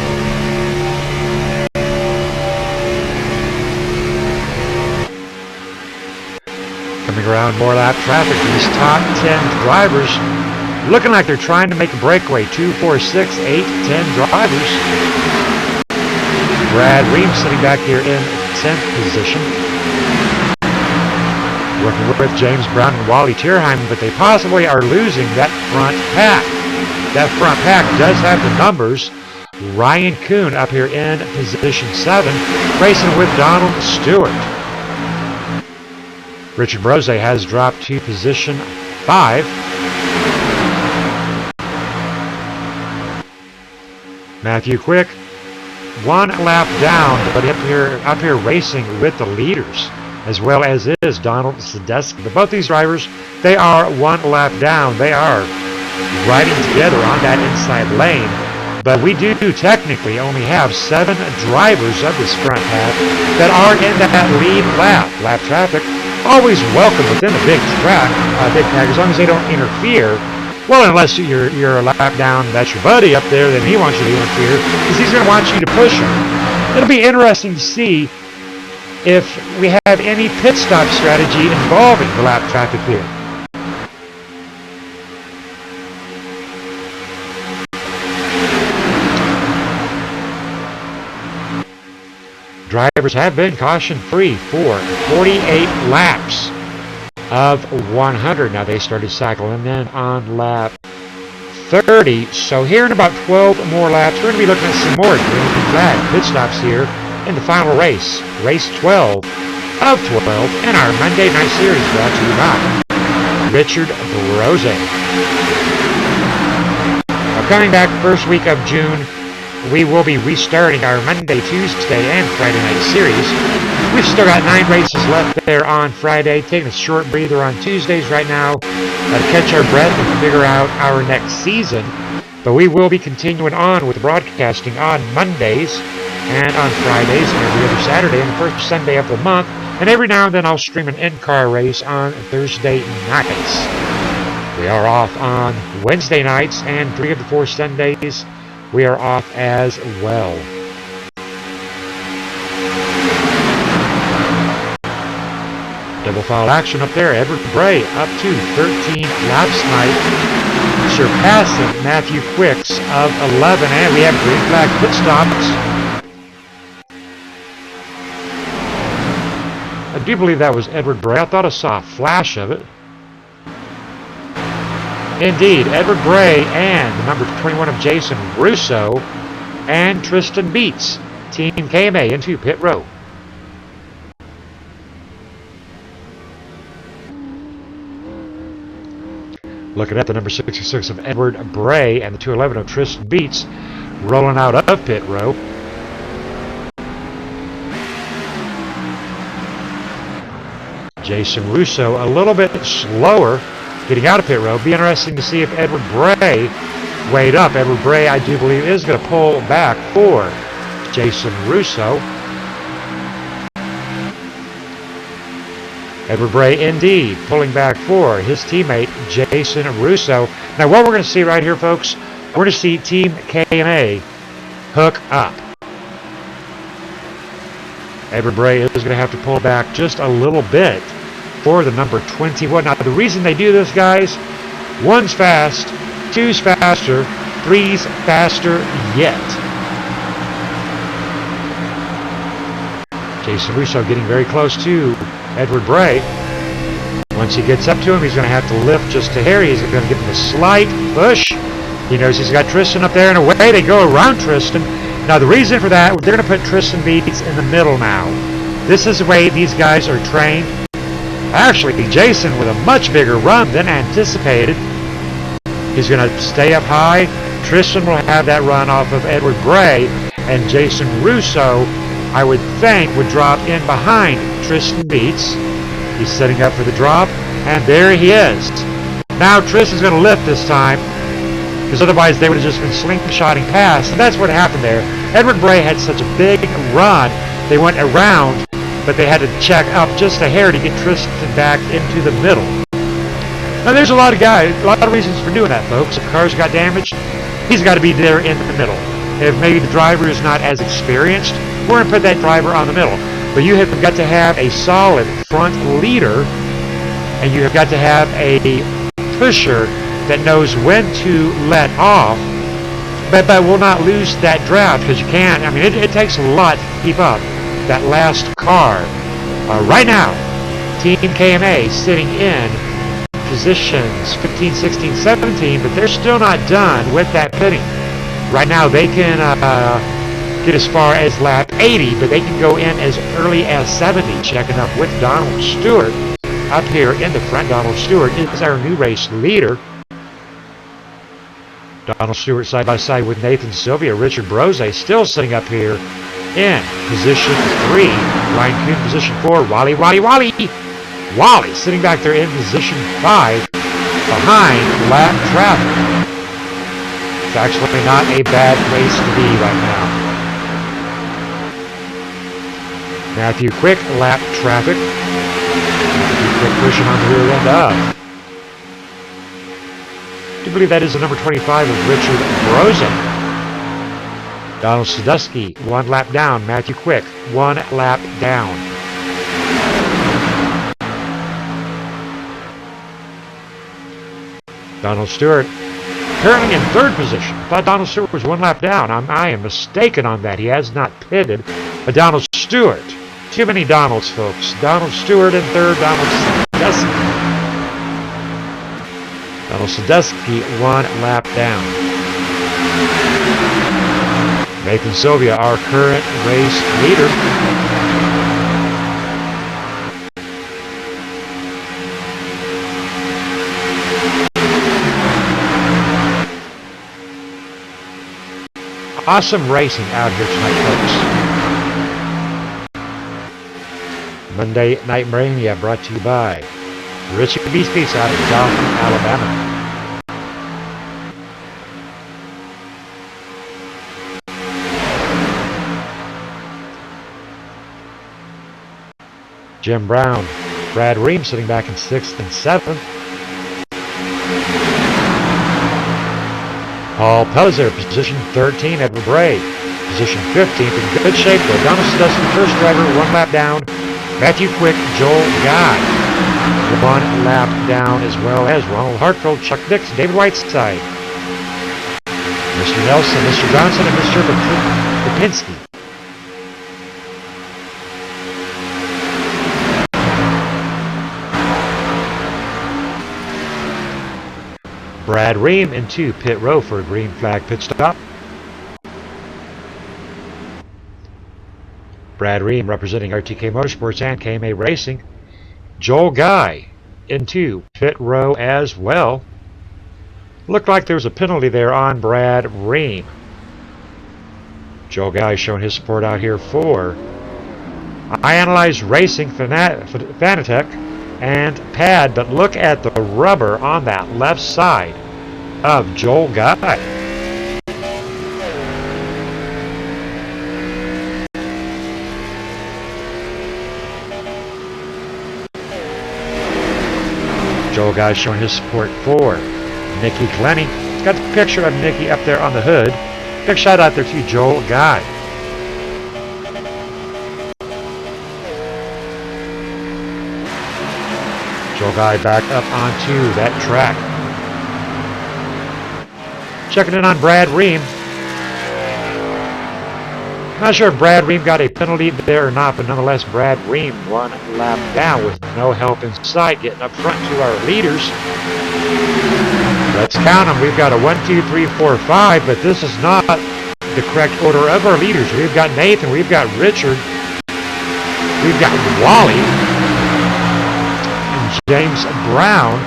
S4: Coming around more lap traffic, these top 10 drivers looking like they're trying to make a breakaway. 2, 4, 6, 8, 10 drivers. Brad Ream sitting back here in 10th position. Working with James Brown and Wally Tierheimer, but they possibly are losing that front pack. That front pack does have the numbers. Ryan Kuhn up here in position 7, racing with Donald Stewart. Richard Brose has dropped to position 5. Matthew Quick, 1 lap down, but up here racing with the leaders. as well as is Donald Sadesky. But both these drivers, they are 1 lap down. They are riding together on that inside lane. But we do technically only have 7 drivers of this front half that are in that lead lap. Lap traffic, always welcome within the big track, big tag, as long as they don't interfere. Well, unless you're a lap down, that's your buddy up there, then he wants you to interfere, because he's going to want you to push him. It'll be interesting to see if we have any pit stop strategy involving the lap traffic here. Drivers have been caution-free for 48 laps of 100. Now they started cycling in on lap 30. So here in about 12 more laps, we're going to be looking at some more green flag pit stops here in the final race. Race 12 of 12 in our Monday Night Series, brought to you by Richard Brose. Now coming back first week of June, we will be restarting our Monday, Tuesday, and Friday night series. We've still got 9 races left there on Friday, taking a short breather on Tuesdays right now to catch our breath and figure out our next season. But we will be continuing on with broadcasting on Mondays and on Fridays and every other Saturday and the first Sunday of the month. And every now and then I'll stream an in-car race on Thursday nights. We are off on Wednesday nights, and 3 of the 4 Sundays we are off as well. Double foul action up there. Edward Bray up to 13 laps tonight, surpassing Matthew Quicks of 11. And we have green flag pit stops. I do believe that was Edward Bray. I thought I saw a flash of it. Indeed, Edward Bray and the number 21 of Jason Russo and Tristan Beats, Team KMA into pit row. Looking at the number 66 of Edward Bray and the 211 of Tristan Beats rolling out of pit row. Jason Russo a little bit slower getting out of pit row. Be interesting to see if Edward Bray weighed up. Edward Bray, I do believe, is going to pull back for Jason Russo. Edward Bray, indeed, pulling back for his teammate, Jason Russo. Now, what we're going to see right here, folks, we're going to see Team KMA hook up. Edward Bray is going to have to pull back just a little bit for the number 21. Now, the reason they do this, guys, 1's fast, 2's faster, 3's faster yet. Jason Russo getting very close to Edward Bray. Once he gets up to him, he's going to have to lift just a hair. He's going to give him a slight push. He knows he's got Tristan up there, and away they go around Tristan. Now, the reason for that, they're going to put Tristan Beats in the middle now. This is the way these guys are trained. Actually, Jason with a much bigger run than anticipated. He's going to stay up high. Tristan will have that run off of Edward Bray, and Jason Russo, I would think, would drop in behind Tristan Beats. He's setting up for the drop, and there he is. Now Tristan's going to lift this time, because otherwise they would have just been slingshotting past, and that's what happened there. Edward Bray had such a big run, they went around, but they had to check up just a hair to get Tristan back into the middle. Now there's a lot of reasons for doing that, folks. If the car's got damaged, he's got to be there in the middle. If maybe the driver is not as experienced, we're going to put that driver on the middle. But you have got to have a solid front leader, and you have got to have a pusher that knows when to let off, but will not lose that draft, because you can't. I mean, it takes a lot to keep up that last car. Right now, Team KMA sitting in positions 15, 16, 17, but they're still not done with that pitting. Right now, they can get as far as lap 80, but they can go in as early as 70, checking up with Donald Stewart up here in the front. Donald Stewart is our new race leader. Donald Stewart side by side with Nathan Sylvia. Richard Brose still sitting up here in position 3. Ryan Kuhn, position 4. Wally sitting back there in position 5 behind lap traffic. It's actually not a bad place to be right now. Matthew Quick, lap traffic. Matthew Quick pushing on the rear end of. I do believe that is the number 25 of Richard Brose. Donald Sadusky, 1 lap down. Matthew Quick, 1 lap down. Donald Stewart, currently in 3rd position. I thought Donald Stewart was 1 lap down. I am mistaken on that. He has not pitted. But Donald Stewart. Too many Donalds, folks. Donald Stewart in 3rd. Donald Sadusky. Donald Sadusky, 1 lap down. Nathan Sylvia, our current race leader. Awesome racing out here tonight, folks. Monday Night Mania brought to you by Richie Beast Pizza out of Joplin, Alabama. Jim Brown, Brad Ream sitting back in 6th and 7th. Paul Pellizer, position 13. Edward Bray, position 15th. In good shape though. Donald Sadusky, first driver, 1 lap down. Matthew Quick, Joel Guy, 1 lap down, as well as Ronald Hartfield, Chuck Dix, David Whiteside, Mr. Nelson, Mr. Johnson, and Mr. Lipinski. Brad Ream into pit row for a green flag pit stop. Brad Ream representing RTK Motorsports and KMA Racing. Joel Guy into pit row as well. Looked like there was a penalty there on Brad Ream. Joel Guy showing his support out here for iAnalyze Racing, Fanatec, and Pad, but look at the rubber on that left side of Joel Guy. Joel Guy showing his support for Nicky Glenny. Got the picture of Nicky up there on the hood. Big shout out there to Joel Guy. Joel Guy back up onto that track. Checking in on Brad Ream. Not sure if Brad Ream got a penalty there or not, but nonetheless, Brad Ream 1 lap down with no help in sight, getting up front to our leaders. Let's count them. We've got a 1, 2, 3, 4, 5, but this is not the correct order of our leaders. We've got Nathan, we've got Richard, we've got Wally, James Brown,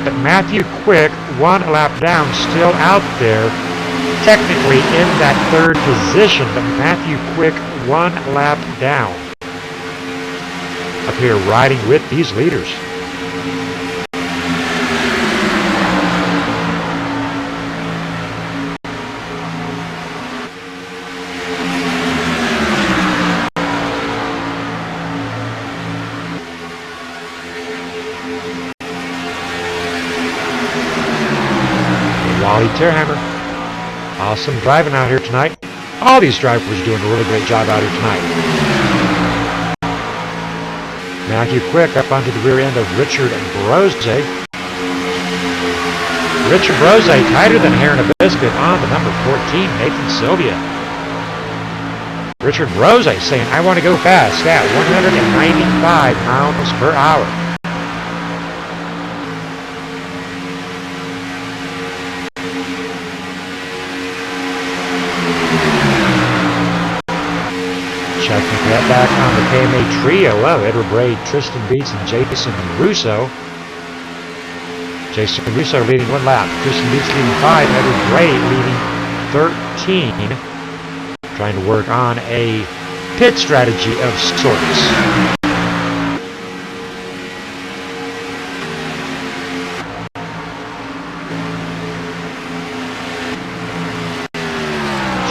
S4: but Matthew Quick, 1 lap down, still out there, technically in that 3rd position, but Matthew Quick 1 lap down. Up here riding with these leaders. Wally Terhammer. Awesome driving out here tonight. All these drivers doing a really great job out here tonight. Matthew Quick up onto the rear end of Richard Brose. Richard Brose tighter than hair in a biscuit on the number 14, Nathan Sylvia. Richard Brose saying, I want to go fast at 195 miles per hour. Checking that back on the KMA trio of Edward Bray, Tristan Beats, and Jason Russo. Jason Russo leading 1 lap. Tristan Beats leading 5. Edward Bray leading 13. Trying to work on a pit strategy of sorts.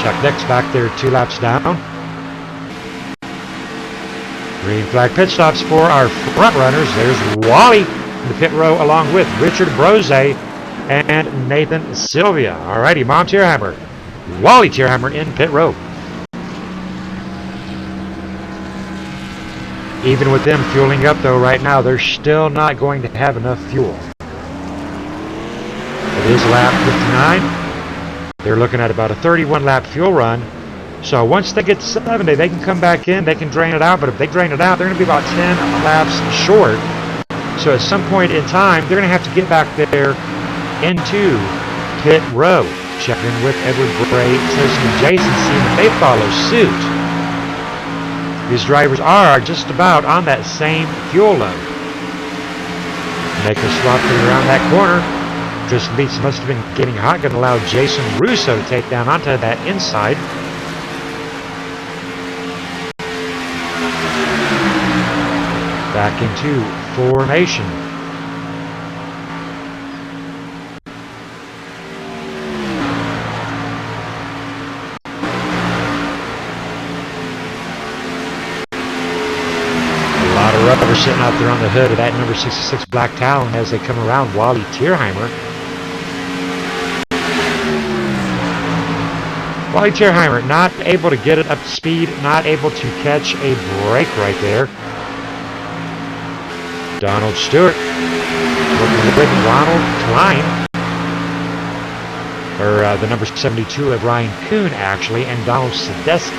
S4: Chuck Dix back there 2 laps down. Green flag pit stops for our front runners. There's Wally in the pit row along with Richard Brose and Nathan Sylvia. Alrighty, Mom Tierheimer. Wally Tierheimer in pit row. Even with them fueling up though right now, they're still not going to have enough fuel. It is lap 59. They're looking at about a 31 lap fuel run. So once they get to 70, they can come back in, they can drain it out, but if they drain it out, they're going to be about 10 laps short. So at some point in time, they're going to have to get back there into pit row. Check in with Edward Bray, Tyson, and Jason, seeing if they follow suit. These drivers are just about on that same fuel load. Make a swap around that corner. Tristan Beats must have been getting hot, going to allow Jason Russo to take down onto that inside. Back into formation. A lot of rubber sitting out there on the hood of that number 66 Black Talon as they come around Wally Tierheimer. Wally Tierheimer not able to get it up to speed, not able to catch a break right there. Donald Stewart working with Ronald Klein, or the number 72 of Ryan Kuhn actually, and Donald Sadusky.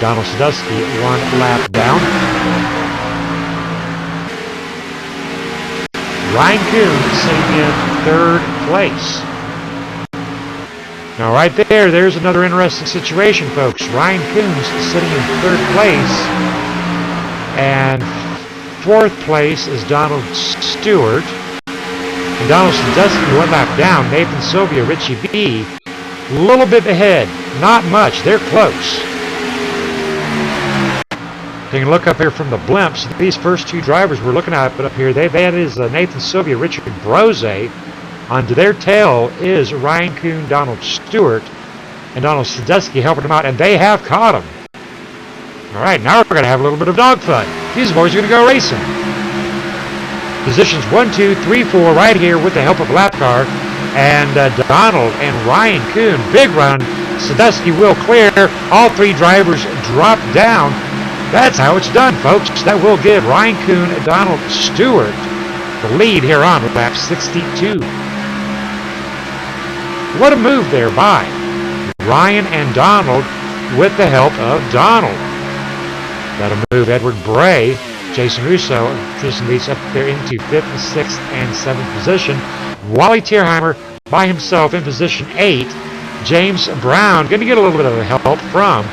S4: Donald Sadusky 1 lap down. Ryan Kuhn sitting in 3rd place. Now right there's another interesting situation, folks. Ryan Kuhn's sitting in 3rd place, and 4th place is Donald Stewart. And Donald Sadusky 1 lap down. Nathan Sylvia, Richie B, a little bit ahead. Not much. They're close. You can look up here from the blimps. These first 2 drivers we're looking at up here, that is Nathan Sylvia, Richard Brose. Onto their tail is Ryan Kuhn, Donald Stewart, and Donald Sadusky helping them out, and they have caught him. Alright, now we're going to have a little bit of dogfight. These boys are going to go racing. Positions 1, 2, 3, 4 right here with the help of lap car. And Donald and Ryan Kuhn, big run. Sadusky will clear. All 3 drivers drop down. That's how it's done, folks. That will give Ryan Kuhn and Donald Stewart the lead here on lap 62. What a move there by Ryan and Donald with the help of Donald. That'll move Edward Bray, Jason Russo, and Tristan Beats up there into 5th, 6th, and 7th position. Wally Tierheimer by himself in position 8. James Brown going to get a little bit of help from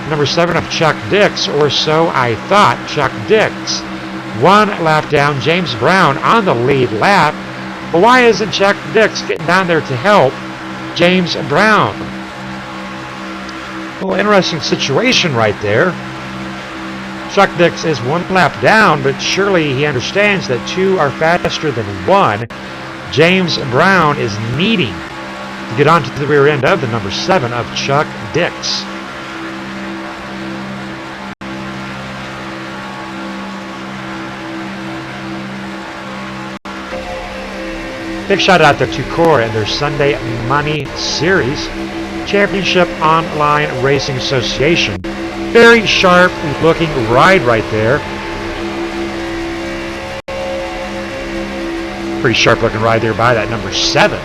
S4: number 7 of Chuck Dix, or so I thought. Chuck Dix 1 lap down. James Brown on the lead lap. But why isn't Chuck Dix getting down there to help James Brown? Well, interesting situation right there. Chuck Dix is 1 lap down, but surely he understands that 2 are faster than 1. James Brown is needing to get onto the rear end of the number 7 of Chuck Dix. Big shout out there to Cora and their Sunday Money Series Championship Online Racing Association. Very sharp looking ride right there. Pretty sharp looking ride there by that number 7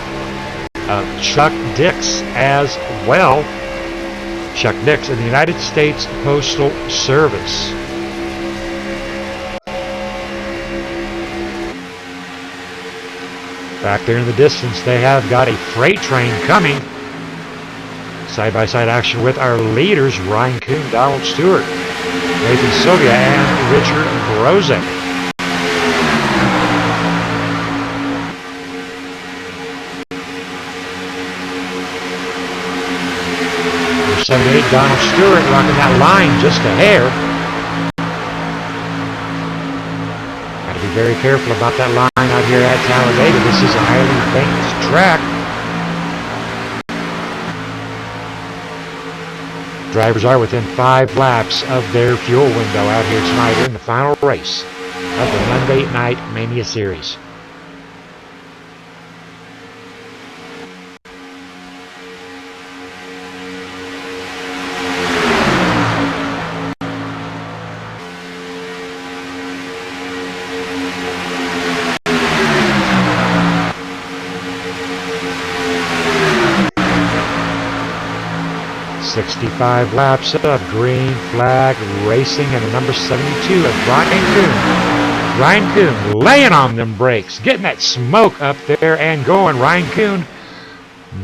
S4: of Chuck Dix as well. Chuck Dix in the United States Postal Service. Back there in the distance, they have got a freight train coming. Side-by-side action with our leaders, Ryan Kuhn, Donald Stewart, Nathan Sylvia, and Richard Brose. 78, Donald Stewart rocking that line just a hair. Got to be very careful about that line out here at Talladega. This is a highly banked track. Drivers are within 5 laps of their fuel window out here tonight in the final race of the Monday Night Mania Series. "65 laps of green flag racing," and the number 72 of Ryan Kuhn. Ryan Kuhn laying on them brakes, getting that smoke up there and going. Ryan Kuhn,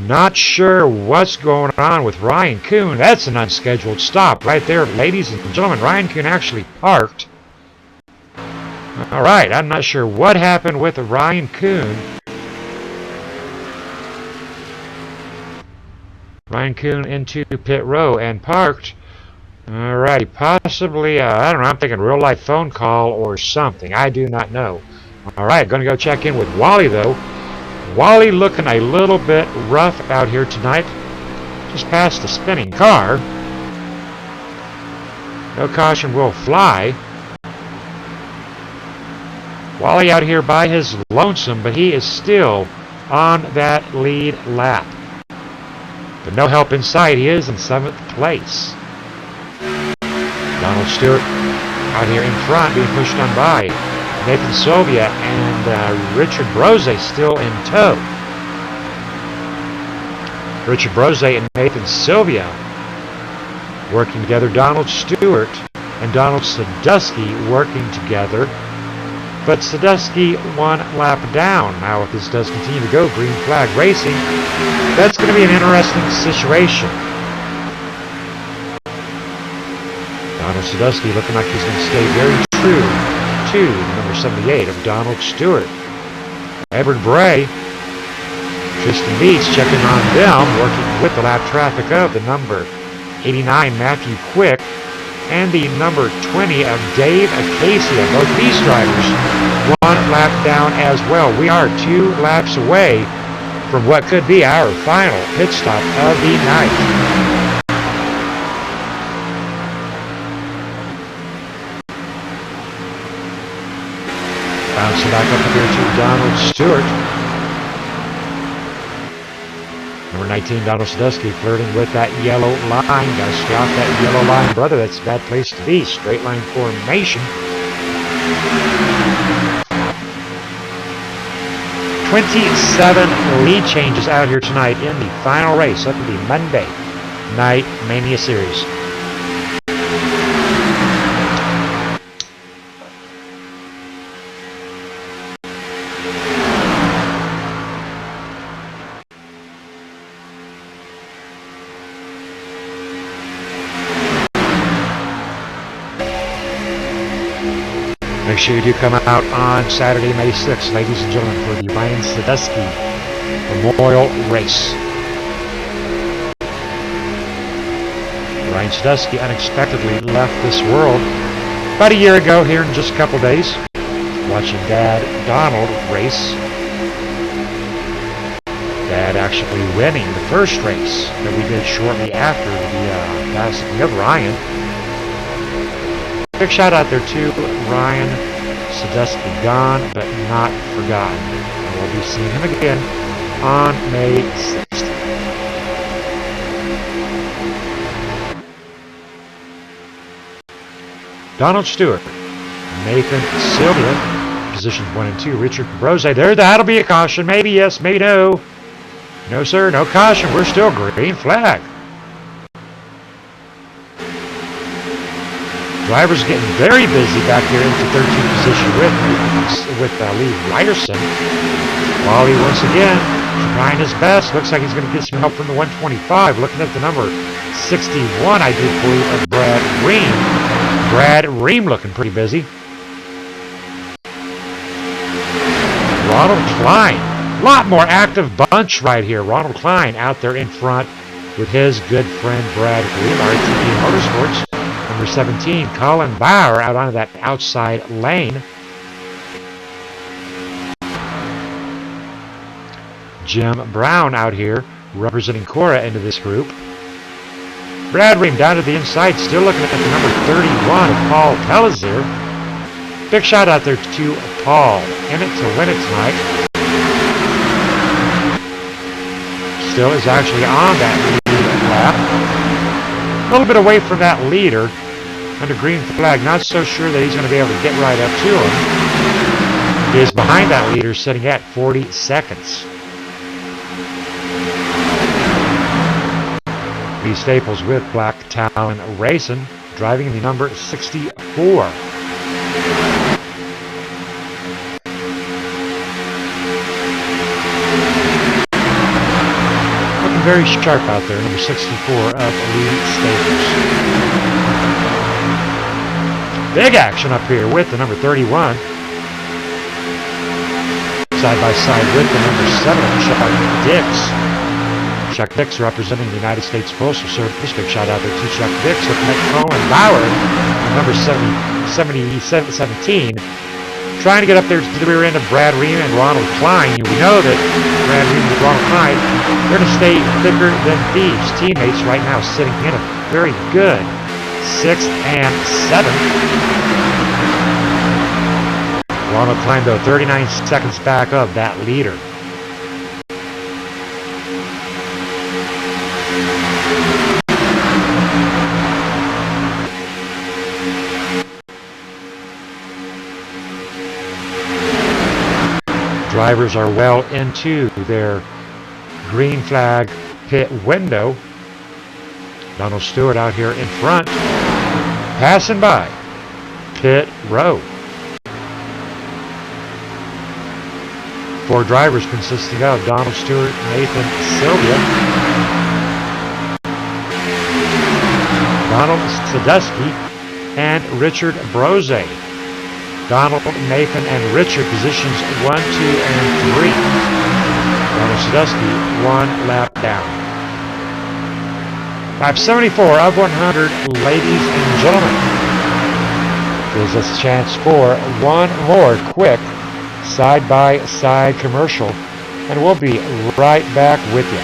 S4: not sure what's going on with Ryan Kuhn. That's an unscheduled stop right there, ladies and gentlemen. Ryan Kuhn actually parked. All right, I'm not sure what happened with Ryan Kuhn. Ryan Kuhn into pit row and parked. Alrighty, possibly, I don't know, I'm thinking real life phone call or something. I do not know. Alright, gonna go check in with Wally though. Wally looking a little bit rough out here tonight. Just past the spinning car. No caution will fly. Wally out here by his lonesome, but he is still on that lead lap. But no help inside. He is in 7th place. Donald Stewart out here in front being pushed on by. Nathan Sylvia and Richard Brose still in tow. Richard Brose and Nathan Sylvia working together. Donald Stewart and Donald Sadusky working together. But Sadusky 1 lap down. Now if this does continue to go, green flag racing, that's going to be an interesting situation. Donald Sadusky looking like he's going to stay very true to the number 78 of Donald Stewart. Edward Bray, Tristan Beats checking on them, working with the lap traffic of the number 89 Matthew Quick and the number 20 of Dave Acacia. Both these drivers 1 lap down as well. We are 2 laps away from what could be our final pit stop of the night. Bouncing back up here to Donald Stewart. Number 19, Donald Sadusky, flirting with that yellow line. Gotta stay off that yellow line, brother. That's a bad place to be. Straight line formation. 27 lead changes out here tonight in the final race of the Monday Night Mania Series. Make sure you do come out on Saturday, May 6th, ladies and gentlemen, for the Ryan Sadusky Memorial Race. Ryan Sadusky unexpectedly left this world about a year ago here in just a couple days. Watching Dad Donald race. Dad actually winning the first race that we did shortly after the passing of Ryan. Big shout out there to Ryan Sadusky, gone but not forgotten. And we'll be seeing him again on May 6th. Donald Stewart, Nathan Sylvia, positions 1 and 2. Richard Brose, there, that'll be a caution. Maybe yes, maybe no. No sir, no caution. We're still green flag. Drivers getting very busy back here into 13th position with Lee Ryerson. Wally once again trying his best. Looks like he's going to get some help from the 125. Looking at the number 61, I do believe, of Brad Ream. Brad Ream looking pretty busy. Ronald Klein. A lot more active bunch right here. Ronald Klein out there in front with his good friend Brad Ream, RTP Motorsports. Number 17, Colin Bauer out onto that outside lane. Jim Brown out here representing Cora into this group. Brad Ream down to the inside, still looking at the number 31 of Paul Pellizier. Big shout out there to Paul. In it to win it tonight. Still is actually on that lead lap. A little bit away from that leader. Under green flag, not so sure that he's going to be able to get right up to him. He is behind that leader, sitting at 40 seconds. Lee Staples with Black Talon Racing, driving in the number 64. Looking very sharp out there, number 64 of Lee Staples. Big action up here with the number 31. Side by side with the number 7, Chuck Dix. Chuck Dix representing the United States Postal Service. Big shout out there to Chuck Dix. Looking at Colin Bauer, number 17, trying to get up there to the rear end of Brad Ream and Ronald Klein. We know that Brad Ream and Ronald Klein, they're going to stay thicker than thieves. Teammates right now sitting in a very good 6th and 7th. Ronald Klein, though, 39 seconds back of that leader. Drivers are well into their green flag pit window. Donald Stewart out here in front, passing by pit row. 4 drivers consisting of Donald Stewart, Nathan Sylvia, Donald Sadusky, and Richard Brose. Donald, Nathan, and Richard positions 1, 2, and 3. Donald Sadusky 1 lap down. Lap 74 of 100, ladies and gentlemen. Gives us a chance for one more quick side-by-side commercial, and we'll be right back with you.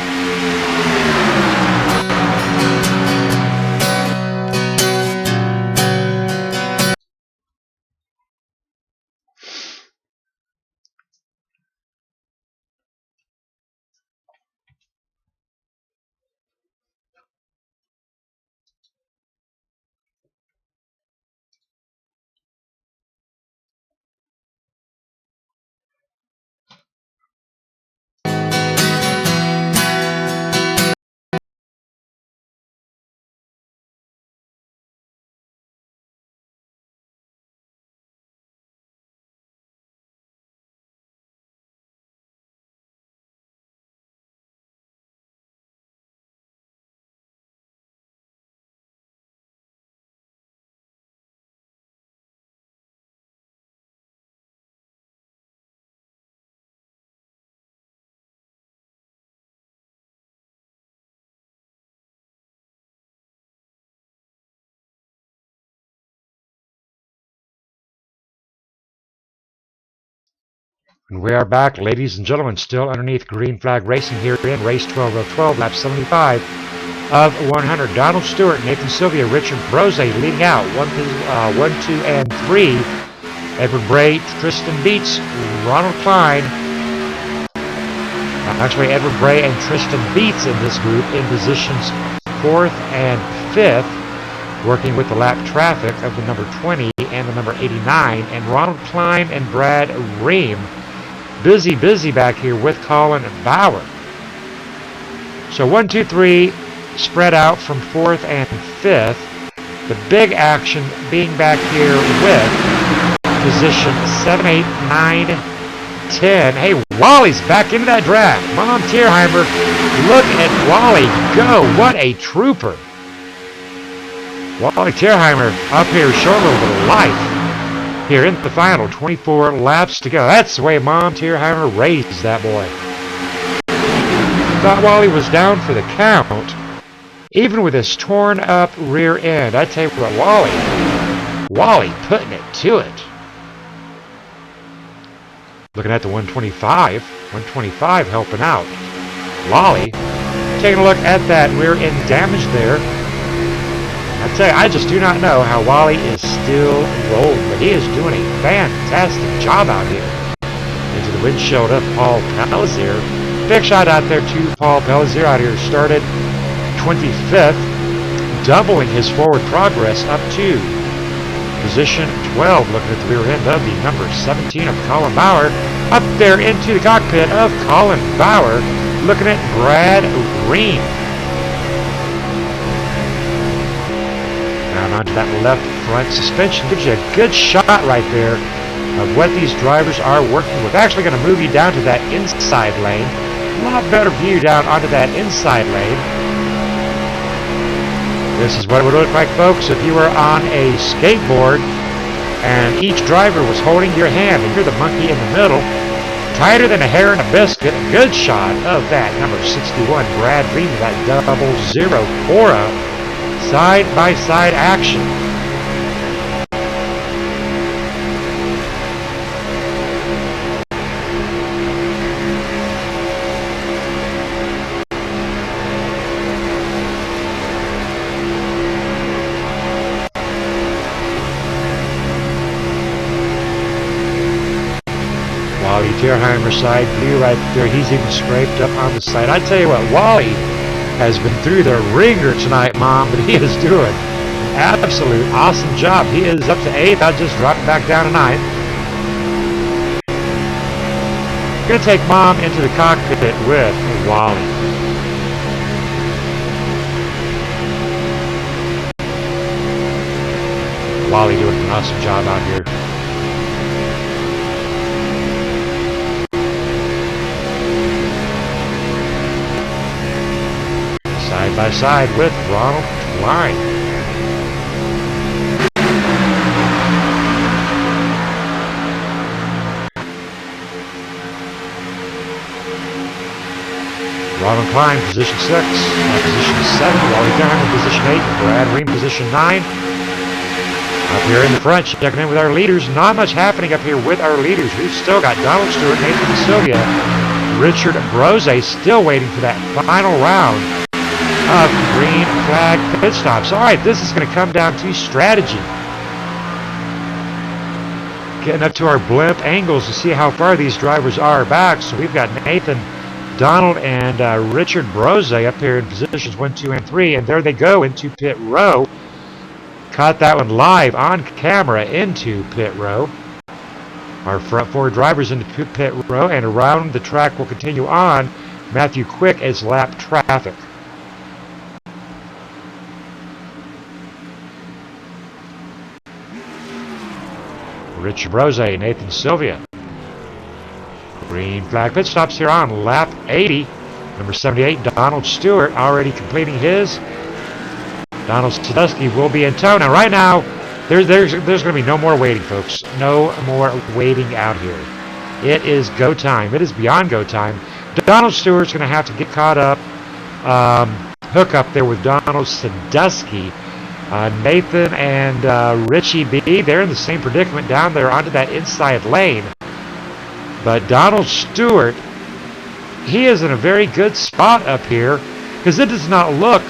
S4: And we are back, ladies and gentlemen, still underneath green flag racing here in race 12 of 12, lap 75 of 100. Donald Stewart, Nathan Sylvia, Richard Brose leading out, 1, 2, and 3. Edward Bray, Tristan Beets, Ronald Klein. Actually, Edward Bray and Tristan Beets in this group in positions 4th and 5th, working with the lap traffic of the number 20 and the number 89. And Ronald Klein and Brad Ream busy back here with Colin Bauer. So 1, 2, 3 spread out from 4th and 5th. The big action being back here with position 7, 8, 9, 10. Hey, Wally's back into that draft. Mom Tierheimer, look at Wally go. What a trooper. Wally Tierheimer up here showing a little bit of life. Here in the final 24 laps to go. That's the way Mom Tierheimer raised that boy. Thought Wally was down for the count. even with his torn up rear end. I tell you what, Wally putting it to it. Looking at the 125 helping out. Lolly taking a look at that rear end damage there. I tell you, I just do not know how Wally is still rolling, but he is doing a fantastic job out here. Into the windshield of Paul Palazier. Big shot out there to Paul Palazier out here. Started 25th, doubling his forward progress up to position 12. Looking at the rear end of the number 17 of Colin Bauer. Up there into the cockpit of Colin Bauer. Looking at Brad Ream. Now onto that left front suspension. Gives you a good shot right there of what these drivers are working with. Actually going to move you down to that inside lane. A lot better view down onto that inside lane. This is what it would look like, folks, if you were on a skateboard and each driver was holding your hand and you're the monkey in the middle. Tighter than a hair in a biscuit. A good shot of that number 61 Brad Ream, that 00 Cora. Side-by-side action. Wally Tierheimer side view right there. He's even scraped up on the side. I tell you what, Wally has been through the ringer tonight, Mom, but he is doing an absolute awesome job. He is up to 8th. I'll just drop him back down to 9th. Going to take Mom into the cockpit with Wally. Wally doing an awesome job out here. Side by side with Ronald Klein. Ronald Klein, position 6, position 7, Wally Tierheimer, position 8, Brad Ream, position 9. Up here in the front, checking in with our leaders. Not much happening up here with our leaders. We've still got Donald Stewart, Nathan Sylvia, Richard Brose still waiting for that final round of green flag pit stops. All right, this is going to come down to strategy. Getting up to our blimp angles to see how far these drivers are back. So we've got Nathan, Donald, and Richard Brose up here in positions 1, 2, and 3. And there they go into pit row. Caught that one live on camera into pit row. Our front 4 drivers into pit row, and around the track will continue on. Matthew Quick is lap traffic. Richard Brose, Nathan Sylvia. Green flag pit stops here on lap 80. Number 78, Donald Stewart, already completing his. Donald Sadusky will be in tow. Now, right now, there's going to be no more waiting, folks. No more waiting out here. It is go time. It is beyond go time. Donald Stewart's going to have to get caught up, hook up there with Donald Sadusky. Nathan and Richie B, they're in the same predicament down there onto that inside lane. But Donald Stewart, he is in a very good spot up here because it does not look.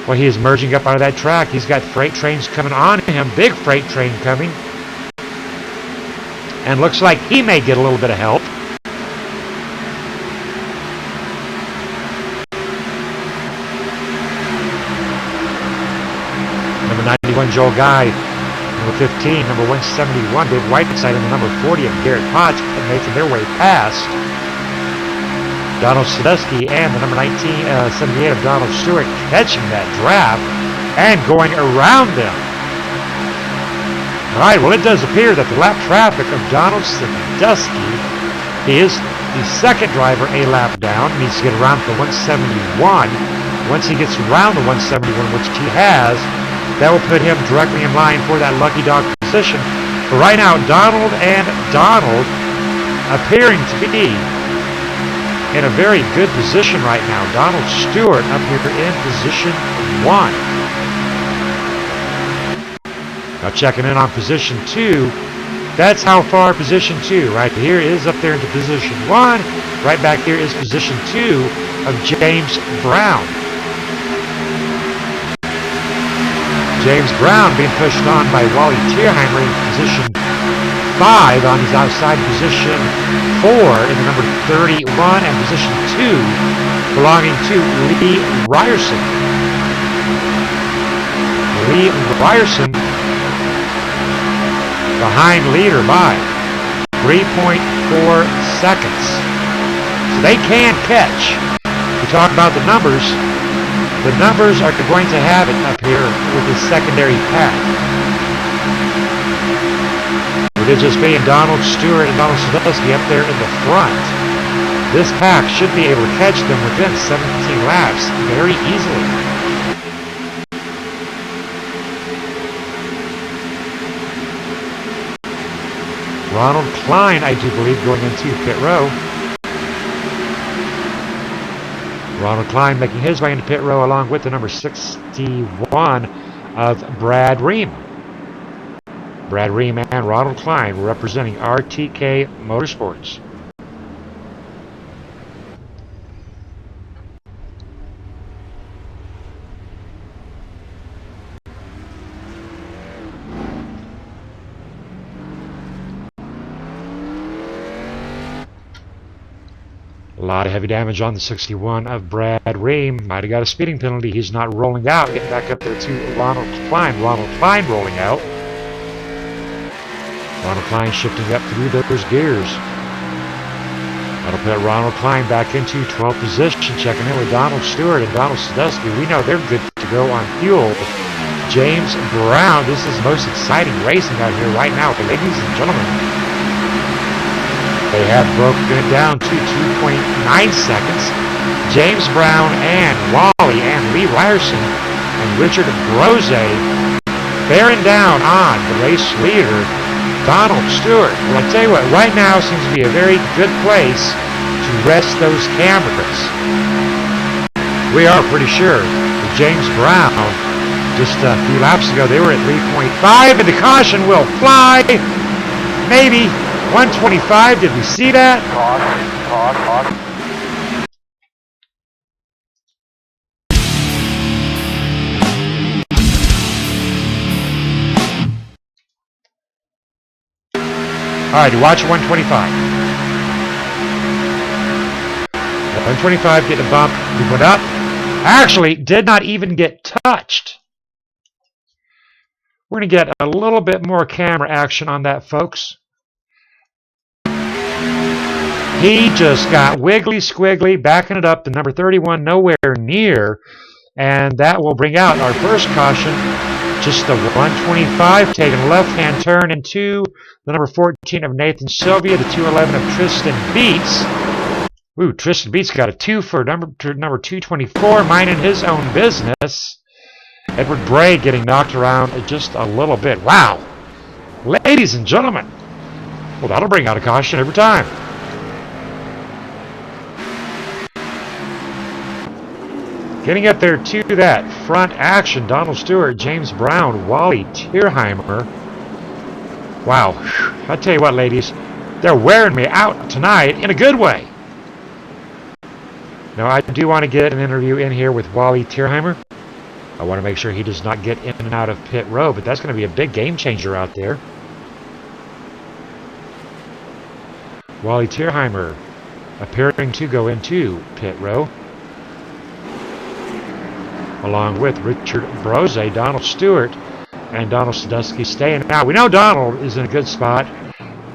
S4: Well, he is merging up onto that track. He's got freight trains coming on him, big freight train coming. And looks like he may get a little bit of help. Number 91, Joel Guy. Number 15, number 171, Dave Whiteside, and the number 40 of Garrett Potts making their way past Donald Sadusky and the number 78 of Donald Stewart catching that draft and going around them. All right, well, it does appear that the lap traffic of Donald Sadusky is the second driver a lap down. He needs to get around to the 171. Once he gets around the 171, which he has, that will put him directly in line for that lucky dog position. But right now, Donald and Donald appearing to be in a very good position right now. Donald Stewart up here in position 1. Now checking in on position 2. That's how far position 2 right here is up there into position 1. Right back here is position 2 of James Brown. James Brown being pushed on by Wally Tierheimer in position 5 on his outside position 4 in the number 31 and position 2 belonging to Lee Ryerson. Lee Ryerson behind leader by 3.4 seconds. So they can catch. We talk about the numbers. The numbers are going to have it up here with the secondary pack. With it just being Donald Stewart and Donald Sadowski up there in the front, this pack should be able to catch them within 17 laps very easily. Ronald Klein, I do believe, going into pit row. Ronald Klein making his way into pit row along with the number 61 of Brad Ream. Brad Ream and Ronald Klein representing RTK Motorsports. A lot of heavy damage on the 61 of Brad Ream. Might have got a speeding penalty. He's not rolling out. Getting back up there to Ronald Klein. Ronald Klein rolling out. Ronald Klein shifting up through those gears. That'll put Ronald Klein back into 12th position. Checking in with Donald Stewart and Donald Sadowski. We know they're good to go on fuel. James Brown. This is the most exciting racing out here right now. Ladies and gentlemen. They have broken it down to 2.9 seconds. James Brown and Wally and Lee Ryerson and Richard Brose bearing down on the race leader, Donald Stewart. Well, I tell you what, right now seems to be a very good place to rest those cameras. We are pretty sure that James Brown, just a few laps ago, they were at 3.5, and the caution will fly. Maybe 125, did we see that?
S5: Caution.
S4: Alright, you watch 125. 125 getting a bump. He went up. Actually, did not even get touched. We're going to get a little bit more camera action on that, folks. He just got wiggly squiggly, backing it up. The number 31 nowhere near. And that will bring out our first caution. Just the 125, taking a left-hand turn into the number 14 of Nathan Sylvia, the 211 of Tristan Beats. Ooh, Tristan Beats got a 2 for number 224, minding his own business. Edward Bray getting knocked around just a little bit. Wow. Ladies and gentlemen. Well, that'll bring out a caution every time. Getting up there to that front action, Donald Stewart, James Brown, Wally Tierheimer. Wow, I tell you what, ladies, they're wearing me out tonight in a good way. Now, I do want to get an interview in here with Wally Tierheimer. I want to make sure he does not get in and out of pit row, but that's going to be a big game changer out there. Wally Tierheimer appearing to go into pit row, along with Richard Brose, Donald Stewart, and Donald Sadowski staying out. We know Donald is in a good spot.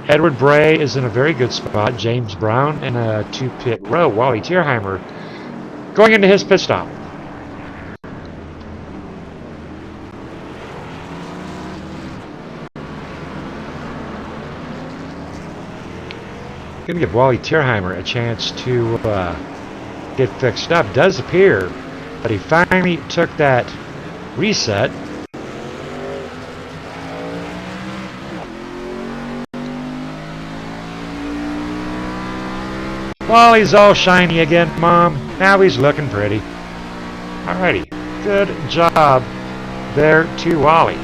S4: Edward Bray is in a very good spot. James Brown in a 2-pit row. Wally Tierheimer going into his pit stop. Going to give Wally Tierheimer a chance to get fixed up. Does appear but he finally took that reset. Wally's all shiny again, Mom. Now he's looking pretty. Alrighty. Good job there to Wally.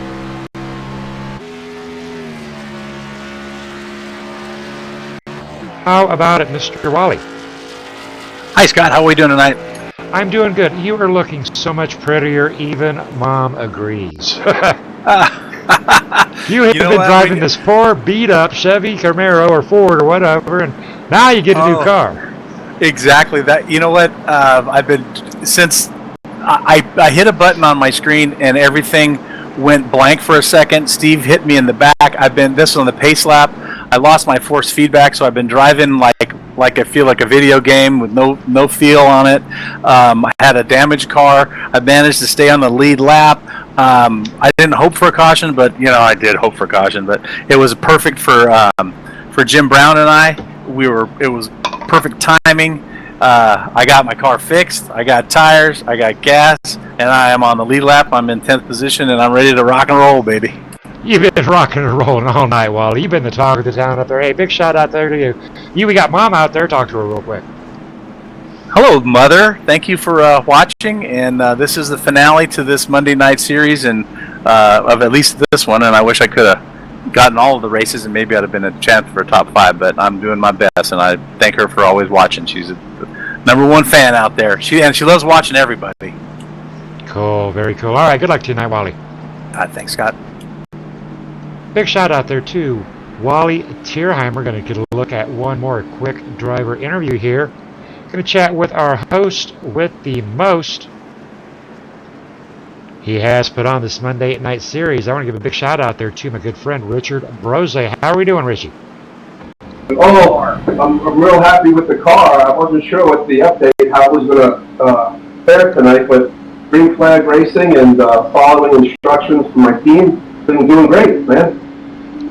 S4: How about it, Mr. Wally?
S6: Hi, Scott. How are we doing tonight?
S4: I'm doing good. You are looking so much prettier, even Mom agrees. You have
S6: know
S4: been
S6: what?
S4: driving this poor, beat-up Chevy Camaro or Ford or whatever, and now you get a new car.
S6: Exactly that. You know what? I've been since I hit a button on my screen and everything went blank for a second. Steve hit me in the back. This was on the pace lap. I lost my force feedback, so I've been driving like I feel like a video game with no feel on it. I had a damaged car. I managed to stay on the lead lap. I didn't hope for a caution, but I did hope for a caution. But it was perfect for Jim Brown and I. It was perfect timing. I got my car fixed. I got tires. I got gas, and I am on the lead lap. I'm in 10th position, and I'm ready to rock and roll, baby.
S4: You've been rocking and rolling all night, Wally. You've been the talk of the town up there. Hey, big shout out there to you. We got Mom out there. Talk to her real quick.
S6: Hello, Mother. Thank you for watching, and this is the finale to this Monday night series, and of at least this one. And I wish I could have gotten all of the races, and maybe I'd have been a chance for a top 5. But I'm doing my best, and I thank her for always watching. She's the #1 fan out there. She loves watching everybody.
S4: Cool, very cool. All right, good luck to you tonight, Wally.
S6: Thanks, Scott.
S4: Big shout out there to Wally Tierheimer. Going to get a look at one more quick driver interview here. Going to chat with our host with the most he has put on this Monday night series. I want to give a big shout out there to my good friend Richard Brose. How are we doing, Richie?
S7: Oh, I'm real happy with the car. I wasn't sure what the update, how it was going to fare tonight, but Green Flag Racing and following instructions from my team, been doing great, man.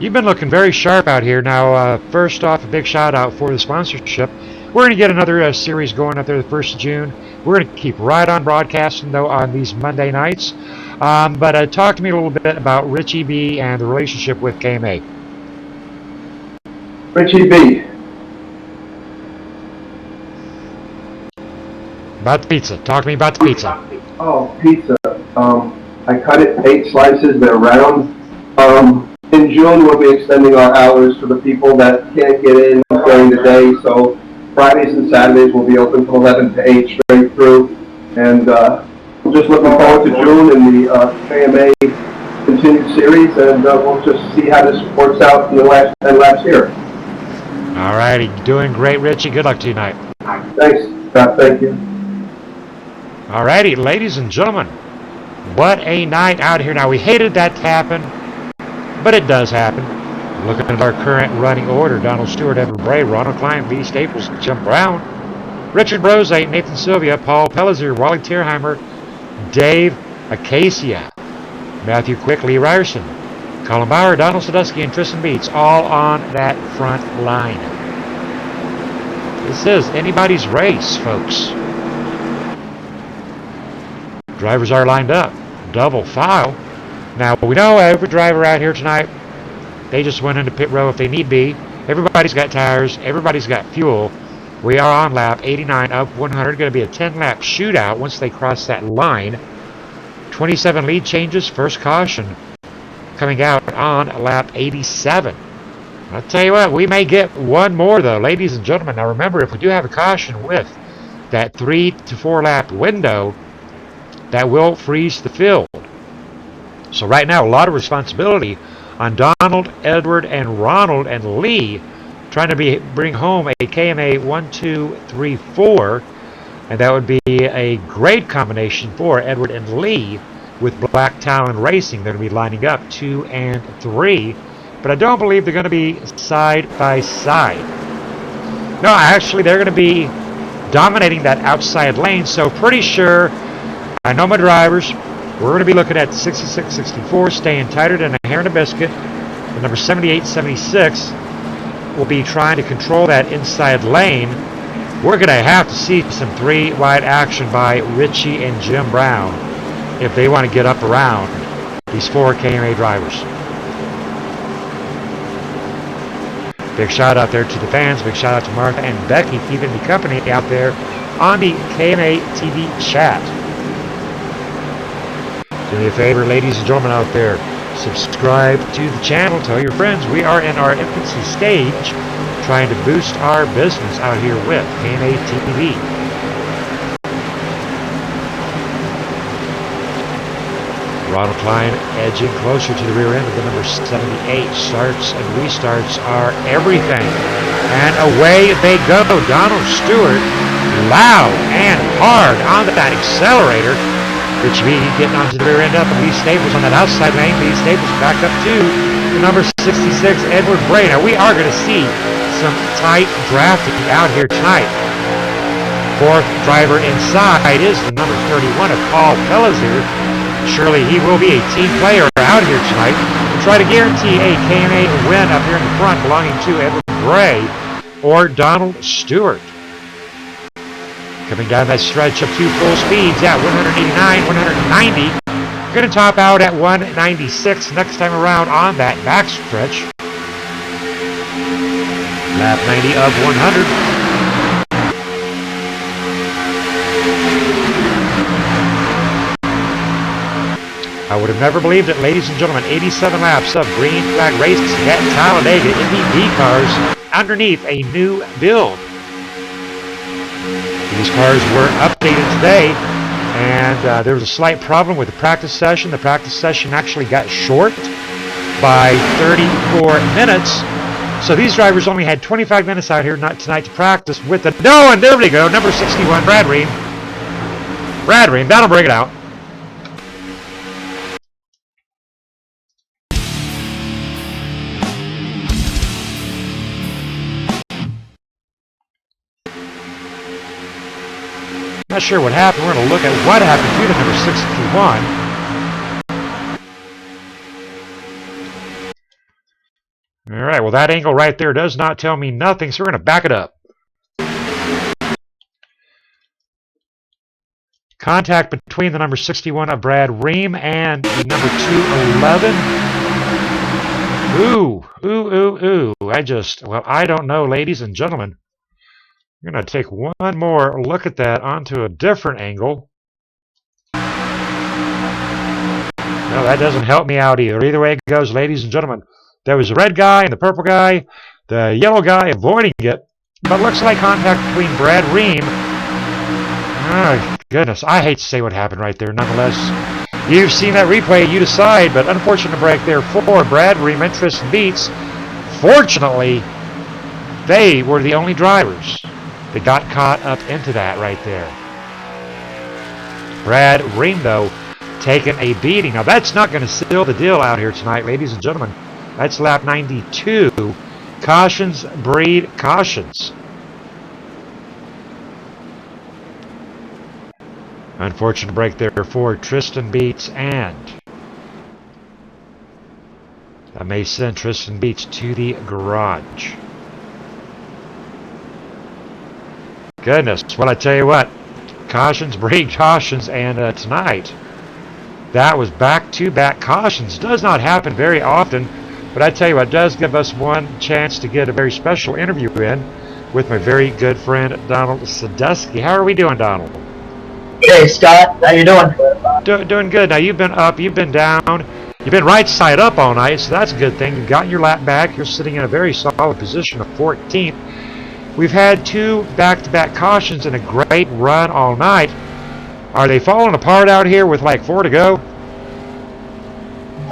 S4: You've been looking very sharp out here. Now, first off, a big shout out for the sponsorship. We're going to get another series going up there the 1st of June. We're going to keep right on broadcasting, though, on these Monday nights. But talk to me a little bit about Richie B and the relationship with KMA.
S7: Richie B.
S4: About the pizza. Talk to me about the pizza.
S7: Oh, pizza. I cut it 8 slices, they're round. In June, we'll be extending our hours for the people that can't get in during the day, so Fridays and Saturdays will be open from 11 to 8 straight through. And just looking forward to June and the KMA continued series, and we'll just see how this works out in the last 10 laps here.
S4: All righty. Doing great, Richie. Good luck to you tonight.
S7: Thanks, Scott. Thank you.
S4: All righty, ladies and gentlemen. What a night out here. Now, we hated that to happen, but it does happen. Looking at our current running order, Donald Stewart, Evan Bray, Ronald Klein, Lee Staples, Jim Brown, Richard Brose, Nathan Sylvia, Paul Pellizer, Wally Tierheimer, Dave Acacia, Matthew Quick, Lee Ryerson, Colin Bauer, Donald Sadusky, and Tristan Beats, all on that front line. This is anybody's race, folks. Drivers are lined up, double file. Now, we know every driver out here tonight, they just went into pit row if they need be. Everybody's got tires, everybody's got fuel. We are on lap 89 up 100, going to be a 10-lap shootout once they cross that line. 27 lead changes, first caution coming out on lap 87. I'll tell you what, we may get one more though, ladies and gentlemen. Now remember, if we do have a caution with that 3 to 4 lap window, that will freeze the field. So right now, a lot of responsibility on Donald, Edward, and Ronald and Lee trying to bring home a KMA 1, 2, 3, 4, and that would be a great combination for Edward and Lee with Black Talon Racing. They're going to be lining up 2 and 3, but I don't believe they're going to be side by side. No, actually, they're going to be dominating that outside lane, so pretty sure, I know my drivers, we're going to be looking at 66, 64, staying tighter than a hair in a biscuit. The number 78, 76 will be trying to control that inside lane. We're going to have to see some 3-wide action by Richie and Jim Brown if they want to get up around these 4 KMA drivers. Big shout out there to the fans. Big shout out to Martha and Becky keeping me company out there on the KMA TV chat. Do me a favor, ladies and gentlemen out there. Subscribe to the channel. Tell your friends. We are in our infancy stage trying to boost our business out here with KMA TV. Ronald Klein edging closer to the rear end of the number 78. Starts and restarts are everything. And away they go. Donald Stewart, loud and hard on that accelerator. Which means he's getting onto the rear end up of Lee Staples on that outside lane. Lee Staples back up to the number 66, Edward Bray. Now we are going to see some tight drafting out here tonight. Fourth driver inside is the number 31 of Paul Pelletier. Surely he will be a team player out here tonight and try to guarantee a KMA win up here in the front belonging to Edward Bray or Donald Stewart. Coming down that stretch up to full speeds at 189, 190. Going to top out at 196 next time around on that back stretch. Lap 90 of 100. I would have never believed it, ladies and gentlemen. 87 laps of green flag racing at Talladega Indy cars underneath a new build. These cars were updated today, and there was a slight problem with the practice session. The practice session actually got short by 34 minutes. So these drivers only had 25 minutes out here tonight to practice with the... No, and there we go, number 61, Brad Ream. Brad Ream, that'll bring it out. Not sure what happened. We're going to look at what happened to the number 61. All right, well, that angle right there does not tell me nothing, so we're going to back it up. Contact between the number 61 of Brad Ream and the number 211. Ooh. I don't know, ladies and gentlemen. I'm going to take one more look at that onto a different angle. No, that doesn't help me out either. Either way it goes, ladies and gentlemen. There was the red guy and the purple guy, the yellow guy avoiding it, but looks like contact between Brad Ream. Oh, goodness. I hate to say what happened right there. Nonetheless, you've seen that replay. You decide, but unfortunate break there for Brad Ream and Tristan Beats. Fortunately, they were the only drivers that got caught up into that right there. Brad Ream, though, taking a beating. Now, that's not going to seal the deal out here tonight, ladies and gentlemen. That's lap 92. Cautions breed cautions. Unfortunate break there for Tristan Beats, and that may send Tristan Beats to the garage. Goodness, well, I tell you what, cautions breed cautions, and tonight, that was back-to-back cautions. Does not happen very often, but I tell you what, does give us one chance to get a very special interview in with my very good friend, Donald Sadusky. How are we doing, Donald?
S8: Hey, Scott, how you doing?
S4: Doing good. Now, you've been up, you've been down, you've been right side up all night, so that's a good thing. You've gotten your lap back. You're sitting in a very solid position of 14th. We've had two back-to-back cautions and a great run all night. Are they falling apart out here with like 4 to go?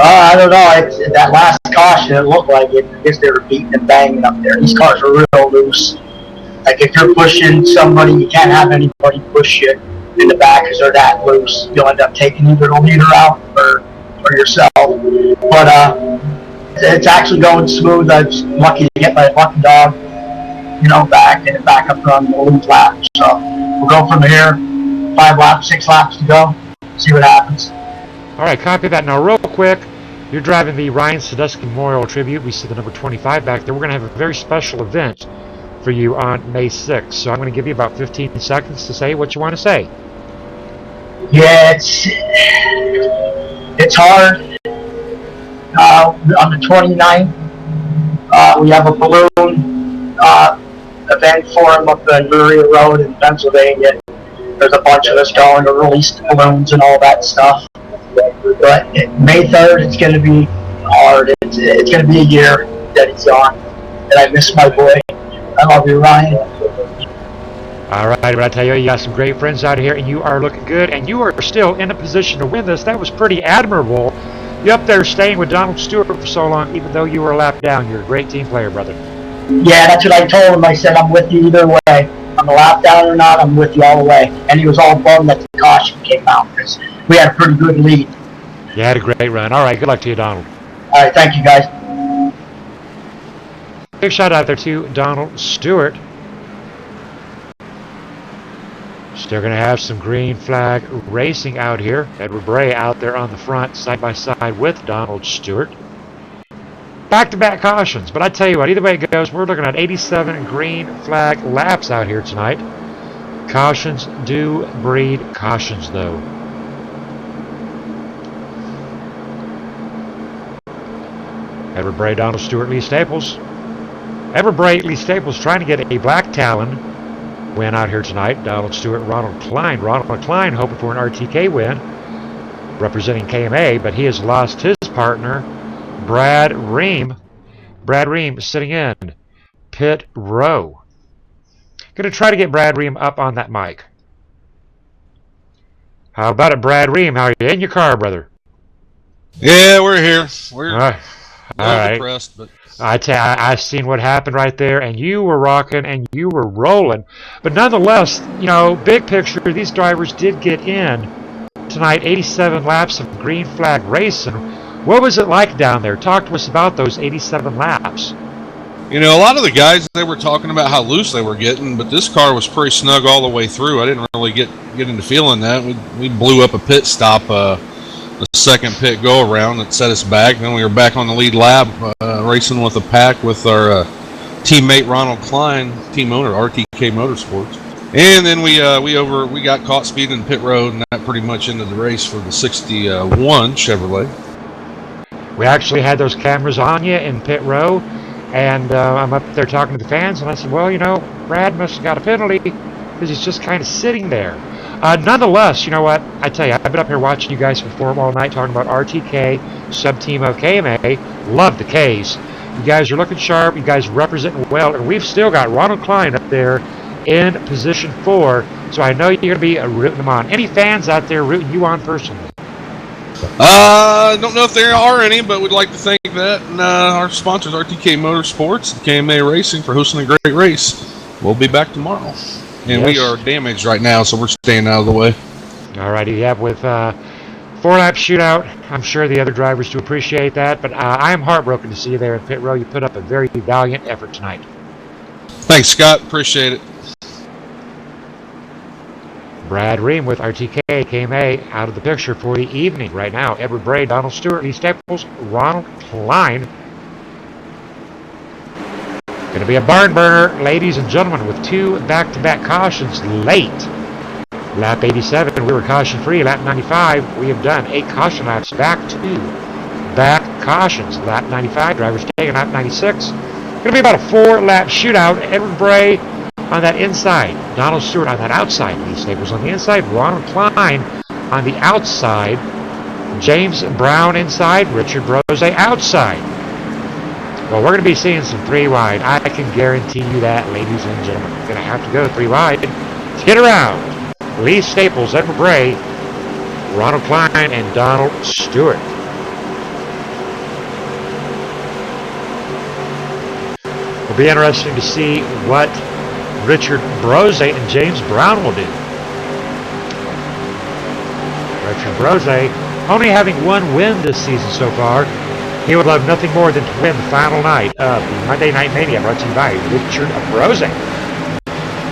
S8: I don't know. That last caution, it looked like it. I guess they were beating and banging up there. These cars are real loose. Like if you're pushing somebody, you can't have anybody push you in the back because they're that loose. You'll end up taking either the leader out or yourself. But it's actually going smooth. I'm lucky to get my lucky dog, back and back up on the lead lap. So we'll go from here. 5 laps, 6 laps to go. See what happens.
S4: All right, copy that. Now, real quick, you're driving the Ryan Sadusky Memorial Tribute. We see the number 25 back there. We're going to have a very special event for you on May 6th. So I'm going to give you about 15 seconds to say what you want to say.
S8: Yeah, it's hard. On the 29th, We have a balloon event for him up in Murray Road in Pennsylvania. There's a bunch of us going to release the balloons and all that stuff. But May 3rd, it's going to be hard. It's going to be a year that he's gone. And I miss my boy. I love you, Ryan.
S4: All right, but I tell you, you got some great friends out here, and you are looking good, and you are still in a position to win this. That was pretty admirable. You up there staying with Donald Stewart for so long, even though you were a lap down. You're a great team player, brother.
S8: Yeah, that's what I told him. I said, I'm with you either way. I'm a lap down or not, I'm with you all the way. And he was all bummed that the caution came out because we had a pretty good lead.
S4: You had a great run. All right, good luck to you, Donald.
S8: All right, thank you, guys.
S4: Big shout out there to Donald Stewart. Still going to have some green flag racing out here. Edward Bray out there on the front, side by side with Donald Stewart. Back-to-back cautions, but I tell you what, either way it goes, we're looking at 87 green flag laps out here tonight. Cautions do breed cautions, though. Edward Bray, Donald Stewart, Lee Staples. Edward Bray, Lee Staples trying to get a Black Talon win out here tonight. Donald Stewart, Ronald Klein. Ronald Klein hoping for an RTK win, representing KMA, but he has lost his partner, Brad Ream. Brad Ream sitting in pit row. Going to try to get Brad Ream up on that mic. How about it, Brad Ream? How are you in your car, brother?
S9: Yeah, we're here. We're
S4: All right.
S9: depressed, but
S4: I've seen what happened right there, and you were rocking and you were rolling. But nonetheless, you know, big picture, these drivers did get in tonight, 87 laps of green flag racing. What was it like down there? Talk to us about those 87 laps.
S9: you know, a lot of the guys, they were talking about how loose they were getting, but this car was pretty snug all the way through. I didn't really get into feeling that. We blew up a pit stop, the second pit go around that set us back. Then we were back on the lead lap, racing with a pack with our teammate Ronald Klein, team owner RTK Motorsports. And then we got caught speeding in pit road, and that pretty much ended the race for the 61 Chevrolet.
S4: We actually had those cameras on you in pit row, and I'm up there talking to the fans, and I said, well, you know, Brad must have got a penalty because he's just kind of sitting there. Nonetheless, you know what? I tell you, I've been up here watching you guys perform all night, talking about RTK, sub-team of KMA. Love the Ks. You guys are looking sharp. You guys representing well, and we've still got Ronald Klein up there in position 4, so I know you're going to be rooting them on. Any fans out there rooting you on personally?
S9: I don't know if there are any, but we'd like to thank that and our sponsors, RTK Motorsports and KMA Racing, for hosting a great race. We'll be back tomorrow. And we are damaged right now, so we're staying out of the way.
S4: All righty, yeah, with 4-lap shootout. I'm sure the other drivers do appreciate that, but I am heartbroken to see you there in pit row. You put up a very valiant effort tonight.
S9: Thanks, Scott. Appreciate it.
S4: Brad Ream with RTK KMA out of the picture for the evening right now. Edward Bray, Donald Stewart, Lee Staples, Ronald Klein. Going to be a barn burner, ladies and gentlemen, with 2 back-to-back cautions late. Lap 87, we were caution-free. Lap 95, we have done 8 caution laps back to back cautions. Lap 95, drivers taking lap 96. Going to be about a 4-lap shootout. Edward Bray on that inside, Donald Stewart on that outside, Lee Staples on the inside, Ronald Klein on the outside, James Brown inside, Richard Brose outside. Well, we're going to be seeing some 3 wide. I can guarantee you that, ladies and gentlemen. We're going to have to go 3 wide to get around Lee Staples, Edward Bray, Ronald Klein, and Donald Stewart. It'll be interesting to see what Richard Brose and James Brown will do. Richard Brose only having 1 win this season so far. He would love nothing more than to win the final night of the Monday Night Mania brought to you by Richard Brose.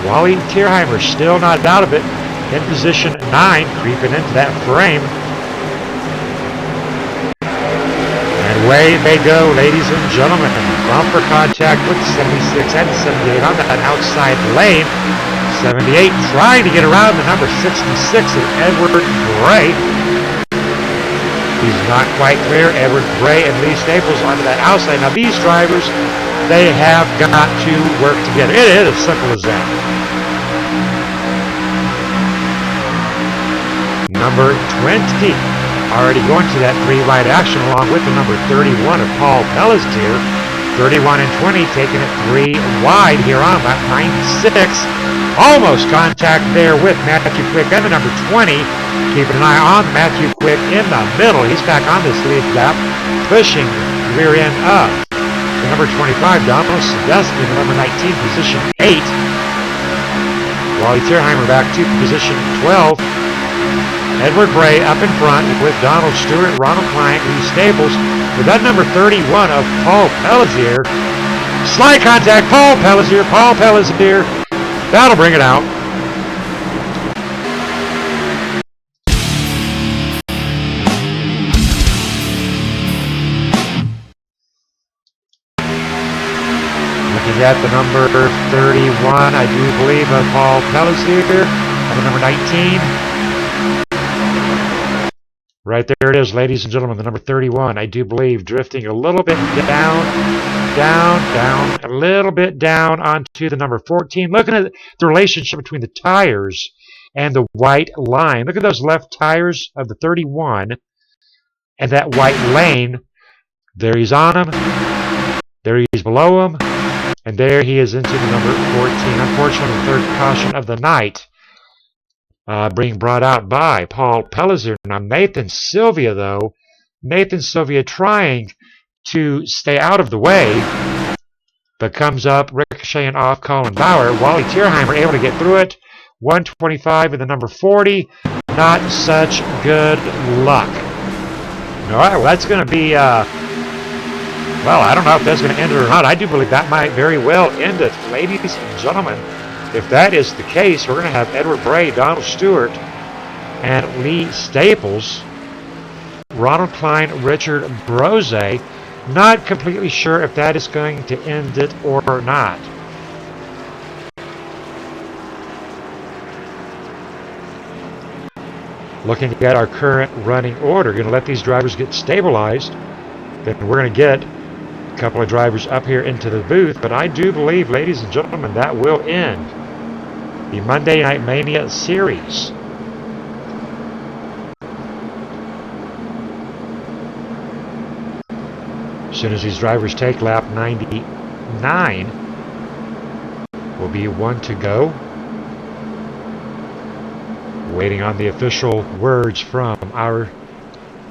S4: Wally Tierheimer still not out of it, in position 9, creeping into that frame. And away they go, ladies and gentlemen. Bumper contact with 76 and 78 on that outside lane. 78 trying to get around the number 66 of Edward Bray. He's not quite clear. Edward Bray and Lee Staples onto that outside. Now these drivers They have got to work together. It is as simple as that. Number 20, already going to that 3 wide action along with the number 31 of Paul Pelletier. 31 and 20 taking it 3 wide here on lap 96. Almost contact there with Matthew Quick and the number 20. Keeping an eye on Matthew Quick in the middle. He's back on this lead lap, pushing the rear end up. The number 25, Donald Sadowski, the number 19, position 8. Wally Tierheimer back to position 12. Edward Bray up in front with Donald Stewart, Ronald Klein, Lee Staples. With that number 31 of Paul Pelletier. Slide contact, Paul Pelletier. That'll bring it out. Looking at the number 31, I do believe, of Paul Pelletier. And the number 19. Right there it is, ladies and gentlemen, the number 31, I do believe, drifting a little bit down, a little bit down onto the number 14. Looking at the relationship between the tires and the white line. Look at those left tires of the 31 and that white lane. There he's on him, there he's below him, and there he is into the number 14. Unfortunately, the third caution of the night. Being brought out by Paul Pelletier. Now Nathan Sylvia, though. Nathan Sylvia trying to stay out of the way, but comes up, ricocheting off Colin Bauer. Wally Tierheimer able to get through it. 125 with the number 40. Not such good luck. All right, well, that's going to be, well, I don't know if that's going to end it or not. I do believe that might very well end it. Ladies and gentlemen, if that is the case, we're going to have Edward Bray, Donald Stewart, and Lee Staples, Ronald Klein, Richard Brose. Not completely sure if that is going to end it or not. Looking at our current running order, going to let these drivers get stabilized. Then we're going to get a couple of drivers up here into the booth. But I do believe, ladies and gentlemen, that will end the Monday Night Mania series. As soon as these drivers take lap 99, will be 1 to go. Waiting on the official words from our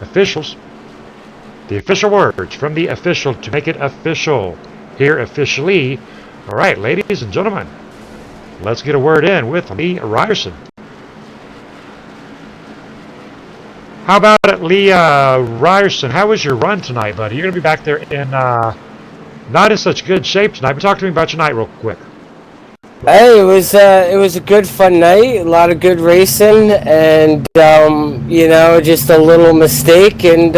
S4: officials. The official words from the official to make it official. Here officially. All right, ladies and gentlemen, let's get a word in with Lee Ryerson. How about it, Lee Ryerson? How was your run tonight, buddy? You're going to be back there in not in such good shape tonight, but talk to me about your night real quick.
S10: Hey, it was a good fun night, a lot of good racing, and you know, just a little mistake and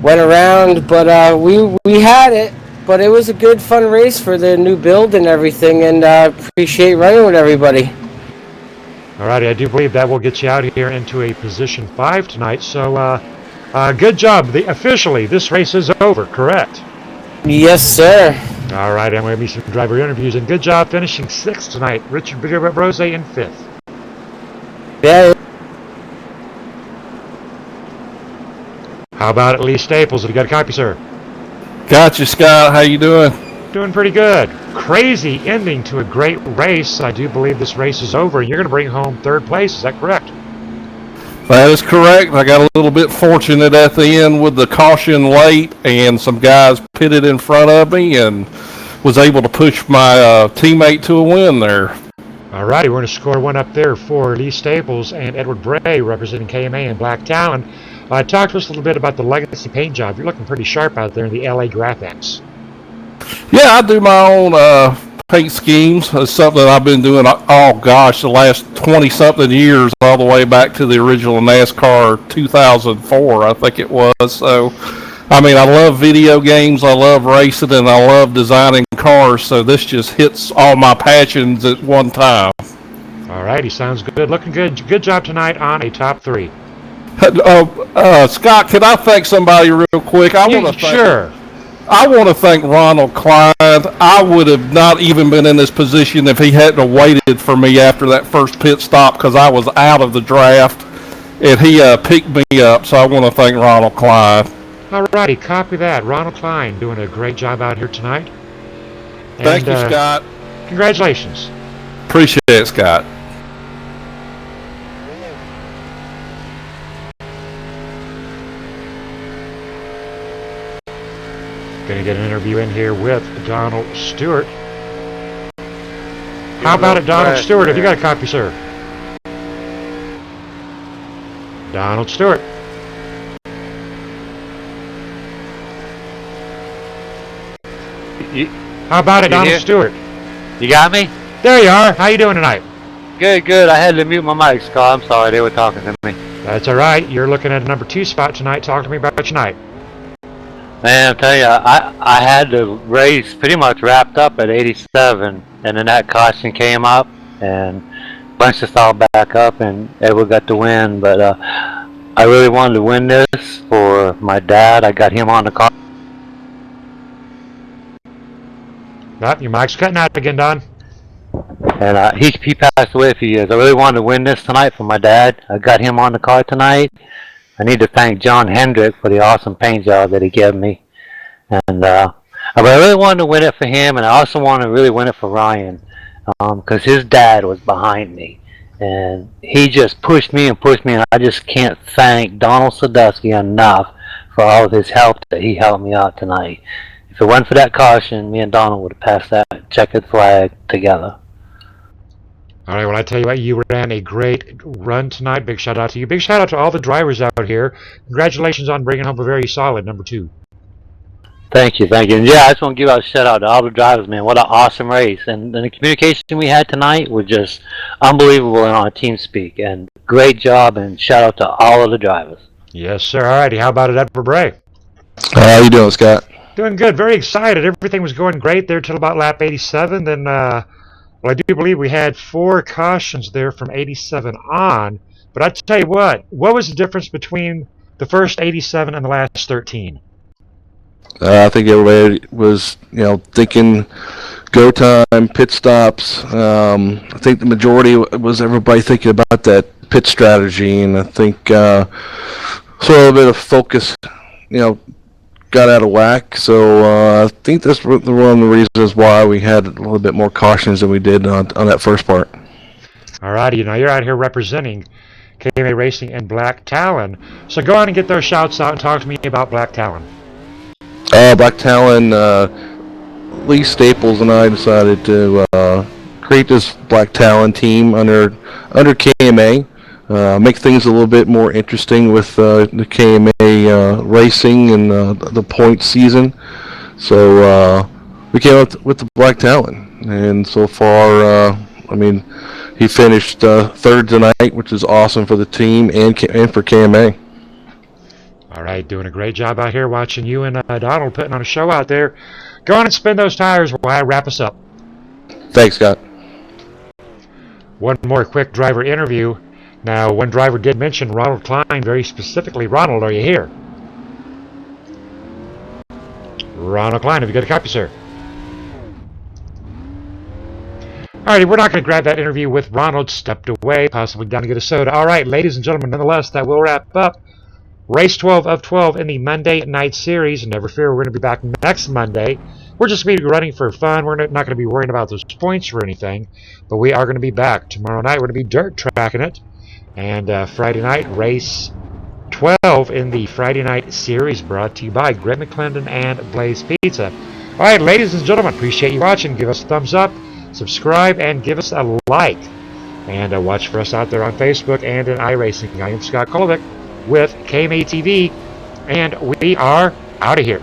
S10: went around, but we had it. But it was a good fun race for the new build and everything, and appreciate running with everybody.
S4: Alrighty, I do believe that will get you out here into a position 5 tonight. So good job. Officially, this race is over, correct?
S10: Yes, sir.
S4: All right, I'm going to be some driver interviews, and good job finishing 6th tonight. Richard Brose in 5th.
S10: Yeah.
S4: How about it, Lee Staples? Have you got a copy, sir?
S1: Gotcha, Scott. How you doing?
S4: Doing pretty good. Crazy ending to a great race. I do believe this race is over, and you're going to bring home 3rd place. Is that correct?
S1: That is correct. I got a little bit fortunate at the end with the caution late, and some guys pitted in front of me, and was able to push my teammate to a win there.
S4: All righty, we're going to score one up there for Lee Staples and Edward Bray representing KMA and Black Talon. Talk to us a little bit about the legacy paint job. You're looking pretty sharp out there in the LA Graphics.
S1: Yeah, I do my own paint schemes. It's something I've been doing, oh gosh, the last 20-something years, all the way back to the original NASCAR 2004, I think it was. So, I mean, I love video games, I love racing, and I love designing cars, so this just hits all my passions at one time.
S4: All righty, sounds good. Looking good. Good job tonight on a top 3.
S1: Scott, can I thank somebody real quick? I want to
S4: Sure.
S1: I want to thank Ronald Klein. I would have not even been in this position if he hadn't waited for me after that first pit stop because I was out of the draft, and he picked me up. So I want to thank Ronald Klein.
S4: Alrighty, copy that. Ronald Klein doing a great job out here tonight.
S1: Thank you, Scott.
S4: Congratulations.
S1: Appreciate it, Scott.
S4: Going to get an interview in here with Donald Stewart. How about it, Donald Stewart? Have you got a copy, sir? Donald Stewart. How about it, Donald Stewart?
S5: You got me?
S4: There you are. How you doing tonight?
S5: Good, good. I had to mute my mic, Scott. I'm sorry, they were talking to me.
S4: That's all right. You're looking at a number 2 spot tonight. Talk to me about your night.
S5: Man, I'll tell you, I had the race pretty much wrapped up at 87, and then that caution came up, and bunched us all back up, and Edward got the win. But I really wanted to win this for my dad. I got him on the car.
S4: Oh, your mic's cutting out again, Don.
S5: And he passed away a few years. I really wanted to win this tonight for my dad. I got him on the car tonight. I need to thank John Hendrick for the awesome paint job that he gave me. And I really wanted to win it for him, and I also wanted to really win it for Ryan, because his dad was behind me. And he just pushed me, and I just can't thank Donald Sadusky enough for all of his help that he helped me out tonight. If it wasn't for that caution, me and Donald would have passed that checkered flag together.
S4: All right, well, I tell you what, you ran a great run tonight. Big shout out to you. Big shout out to all the drivers out here. Congratulations on bringing home a very solid number 2.
S5: Thank you, thank you. And yeah, I just want to give out a shout out to all the drivers, man. What an awesome race. And the communication we had tonight was just unbelievable in our team speak. And great job, and shout out to all of the drivers.
S4: Yes, sir. All righty, how about it, Edward Bray?
S11: How you doing, Scott?
S4: Doing good. Very excited. Everything was going great there till about lap 87. Then, well, I do believe we had 4 cautions there from 87 on. But I tell you what was the difference between the first 87 and the last 13?
S11: I think everybody was, thinking go time, pit stops. I think the majority was everybody thinking about that pit strategy, and I think so a little bit of focus, got out of whack. So I think that's one of the reasons why we had a little bit more cautions than we did on that first part.
S4: All righty, you're out here representing KMA Racing and Black Talon. So go on and get those shouts out and talk to me about Black Talon.
S11: Black Talon, Lee Staples and I decided to create this Black Talon team under KMA. Make things a little bit more interesting with the KMA racing and the point season. So we came up with the Black Talon, and so far, he finished third tonight, which is awesome for the team and for KMA.
S4: All right, doing a great job out here watching you and Donald putting on a show out there. Go on and spin those tires while I wrap us up.
S11: Thanks, Scott.
S4: One more quick driver interview. Now, one driver did mention Ronald Klein very specifically. Ronald, are you here? Ronald Klein, have you got a copy, sir? Alrighty, we're not going to grab that interview with Ronald. Stepped away, possibly down to get a soda. Alright, ladies and gentlemen, nonetheless, that will wrap up Race 12 of 12 in the Monday Night Series. And never fear, we're going to be back next Monday. We're just going to be running for fun. We're not going to be worrying about those points or anything. But we are going to be back. Tomorrow night, we're going to be dirt tracking it. And Friday night, race 12 in the Friday Night Series, brought to you by Greg McClendon and Blaze Pizza. All right, ladies and gentlemen, appreciate you watching. Give us a thumbs up, subscribe, and give us a like. And watch for us out there on Facebook and in iRacing. I am Scott Kolovic with KMA TV, and we are out of here.